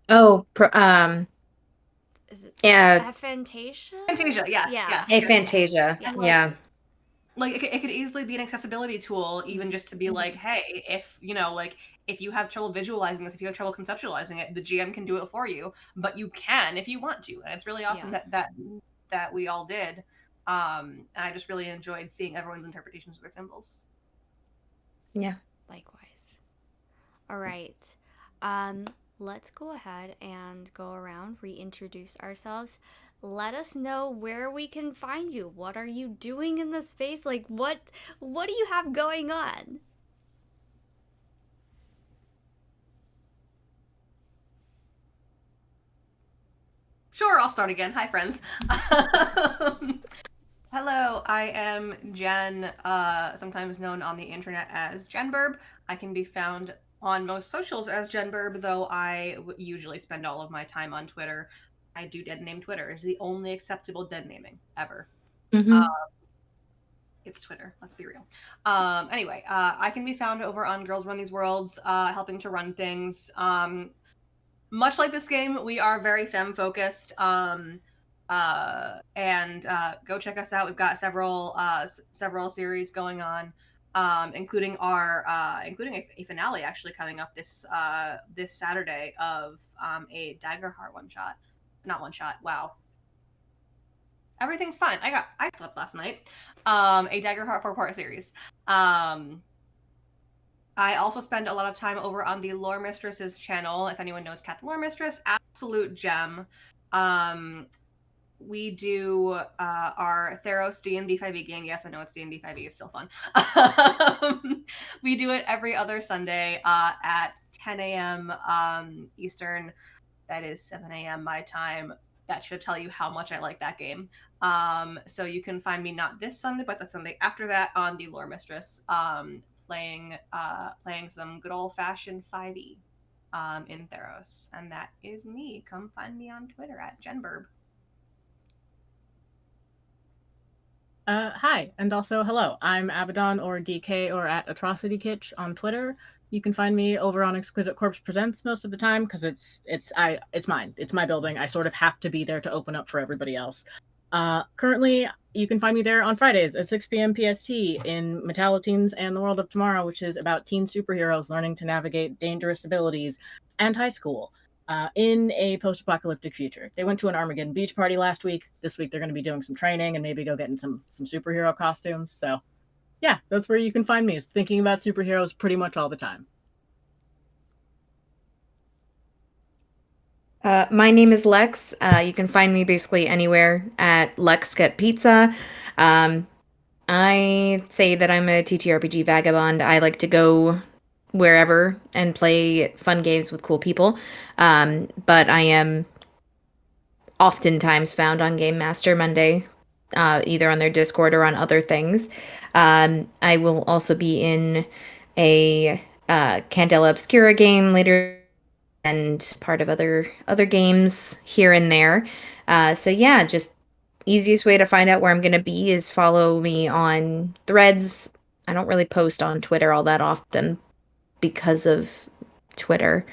Oh, is it Yeah, Aphantasia? Fantasia, yes, Yeah. yes. aphantasia. Yeah. Yeah. Like it could easily be an accessibility tool, even just to be like, hey, if if you have trouble visualizing this, if you have trouble conceptualizing it, the GM can do it for you, but you can if you want to, and it's really awesome that we all did. And I just really enjoyed seeing everyone's interpretations of their symbols. Yeah. Likewise. All right. Let's go ahead and go around, reintroduce ourselves. Let us know where we can find you. What are you doing in the space? Like what do you have going on? Sure, I'll start again. Hi, friends. Hello, I am Jen, sometimes known on the internet as Jenburb. I can be found on most socials as Jenburb, though I usually spend all of my time on Twitter. I do dead name Twitter. It's the only acceptable dead naming ever. Mm-hmm. It's Twitter, let's be real. Anyway, I can be found over on Girls Run These Worlds, helping to run things. Much like this game, we are very femme focused. And go check us out. We've got several series going on, including a finale actually coming up this Saturday of a Daggerheart one shot. Not one shot. Wow. Everything's fine. I slept last night. A Daggerheart 4-part series. I also spend a lot of time over on the Lore Mistress's channel. If anyone knows Cat the Lore Mistress, absolute gem. We do our Theros D&D 5e game. Yes, I know it's D&D 5e. It's still fun. We do it every other Sunday at 10 a.m. Eastern. That is 7 a.m. my time. That should tell you how much I like that game. So you can find me not this Sunday, but the Sunday after that on the Lore Mistress, playing some good old fashioned 5e in Theros, and that is me. Come find me on Twitter at Jenburb. Hi, and also hello. I'm Abaddon or DK or at Atrocity Kitsch on Twitter. You can find me over on Exquisite Corpse Presents most of the time because it's mine. It's my building. I sort of have to be there to open up for everybody else. Currently, you can find me there on Fridays at 6 p.m. PST in Metalloteens and the World of Tomorrow, which is about teen superheroes learning to navigate dangerous abilities and high school. In a post-apocalyptic future. They went to an Armageddon beach party last week. This week they're going to be doing some training and maybe go getting some superhero costumes. So, yeah, that's where you can find me. Is thinking about superheroes pretty much all the time. My name is Lex. You can find me basically anywhere at Lex Get Pizza. I say that I'm a TTRPG vagabond. I like to go wherever and play fun games with cool people. But I am oftentimes found on Game Master Monday, either on their Discord or on other things. I will also be in a Candela Obscura game later and part of other games here and there. So yeah, just easiest way to find out where I'm gonna be is follow me on Threads. I don't really post on Twitter all that often because of Twitter.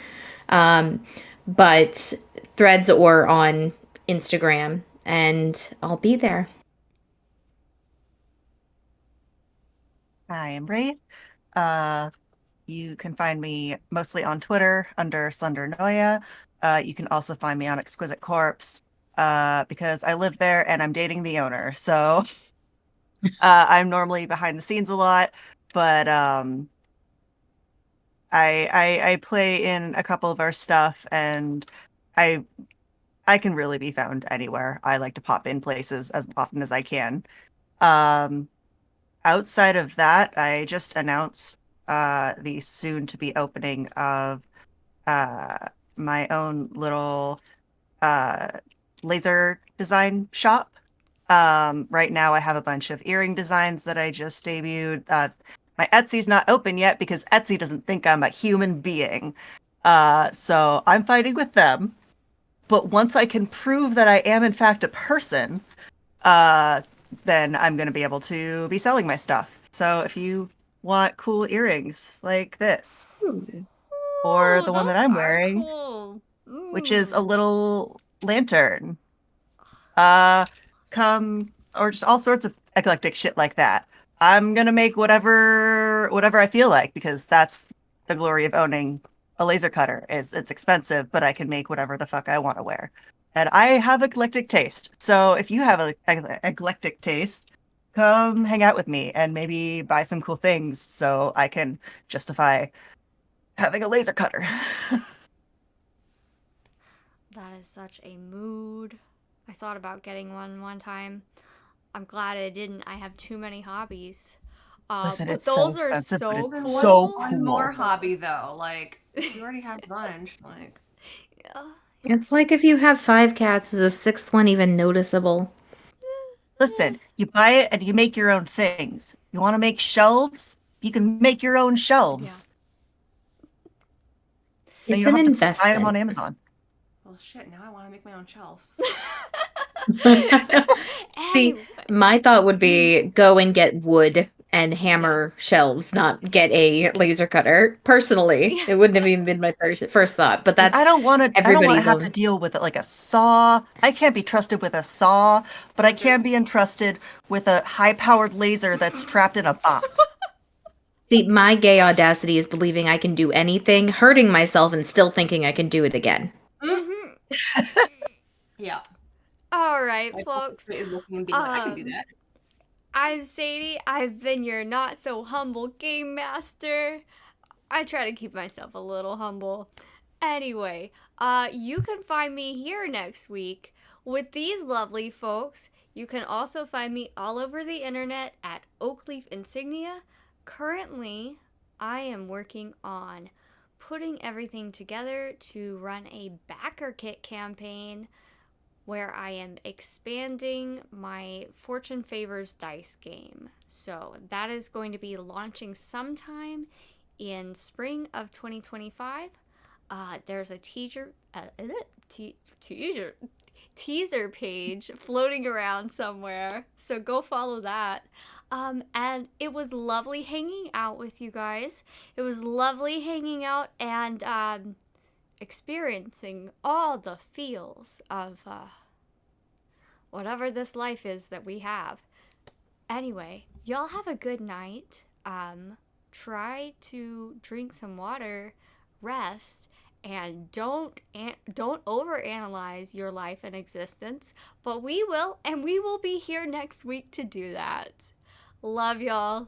Um, but Threads or on Instagram, and I'll be there. I am Wraith. You can find me mostly on Twitter under Slender Noia. You can also find me on Exquisite Corpse because I live there and I'm dating the owner. So I'm normally behind the scenes a lot, but I play in a couple of our stuff, and I can really be found anywhere. I like to pop in places as often as I can. Um, Outside of that, I just announced the soon to be opening of my own little uh, laser design shop. Right now, I have a bunch of earring designs that I just debuted. My Etsy's not open yet because Etsy doesn't think I'm a human being. So I'm fighting with them. But once I can prove that I am in fact a person, uh, then I'm going to be able to be selling my stuff. So if you want cool earrings like this, or Ooh, the one those that I'm are wearing, cool. which is a Ooh. little lantern, come, or just all sorts of eclectic shit like that. I'm gonna make whatever I feel like, because that's the glory of owning a laser cutter. Is it's expensive, but I can make whatever the fuck I want to wear. And I have eclectic taste. So if you have a eclectic taste, come hang out with me and maybe buy some cool things so I can justify having a laser cutter. That is such a mood. I thought about getting one time. I'm glad I didn't. I have too many hobbies. Listen, But it's so those are expensive, but so it's cool. so One more cool. hobby though. Like you already have a bunch. Like Yeah. It's like if you have 5 cats, is a sixth one even noticeable? Listen, you buy it and you make your own things. You want to make shelves? You can make your own shelves. Then It's you don't an have to buy them on investment. Amazon. well shit, now I want to make my own shelves. See, Anyway. my thought would be go and get wood and hammer shelves, not get a laser cutter. Personally, Yeah. it wouldn't have even been my first thought, but that's I don't want to everybody's have to own. deal with like a saw. I can't be trusted with a saw, but I can be entrusted with a high-powered laser that's trapped in a box. See, my gay audacity is believing I can do anything, hurting myself, and still thinking I can do it again. Mhm. Yeah. All right, My folks. focus is looking and being like, I can do that. I'm Sadie. I've been your not so humble game master. I try to keep myself a little humble. Anyway, you can find me here next week with these lovely folks. You can also find me all over the internet at Oakleaf Insignia. Currently, I am working on putting everything together to run a backer kit campaign where I am expanding my Fortune Favors dice game. So that is going to be launching sometime in spring of 2025. There's a teaser page floating around somewhere, so go follow that. And it was lovely hanging out with you guys. It was lovely hanging out and experiencing all the feels of whatever this life is that we have. Anyway, y'all have a good night. Try to drink some water, rest, and don't overanalyze your life and existence. But we will, and we will be here next week to do that. Love y'all.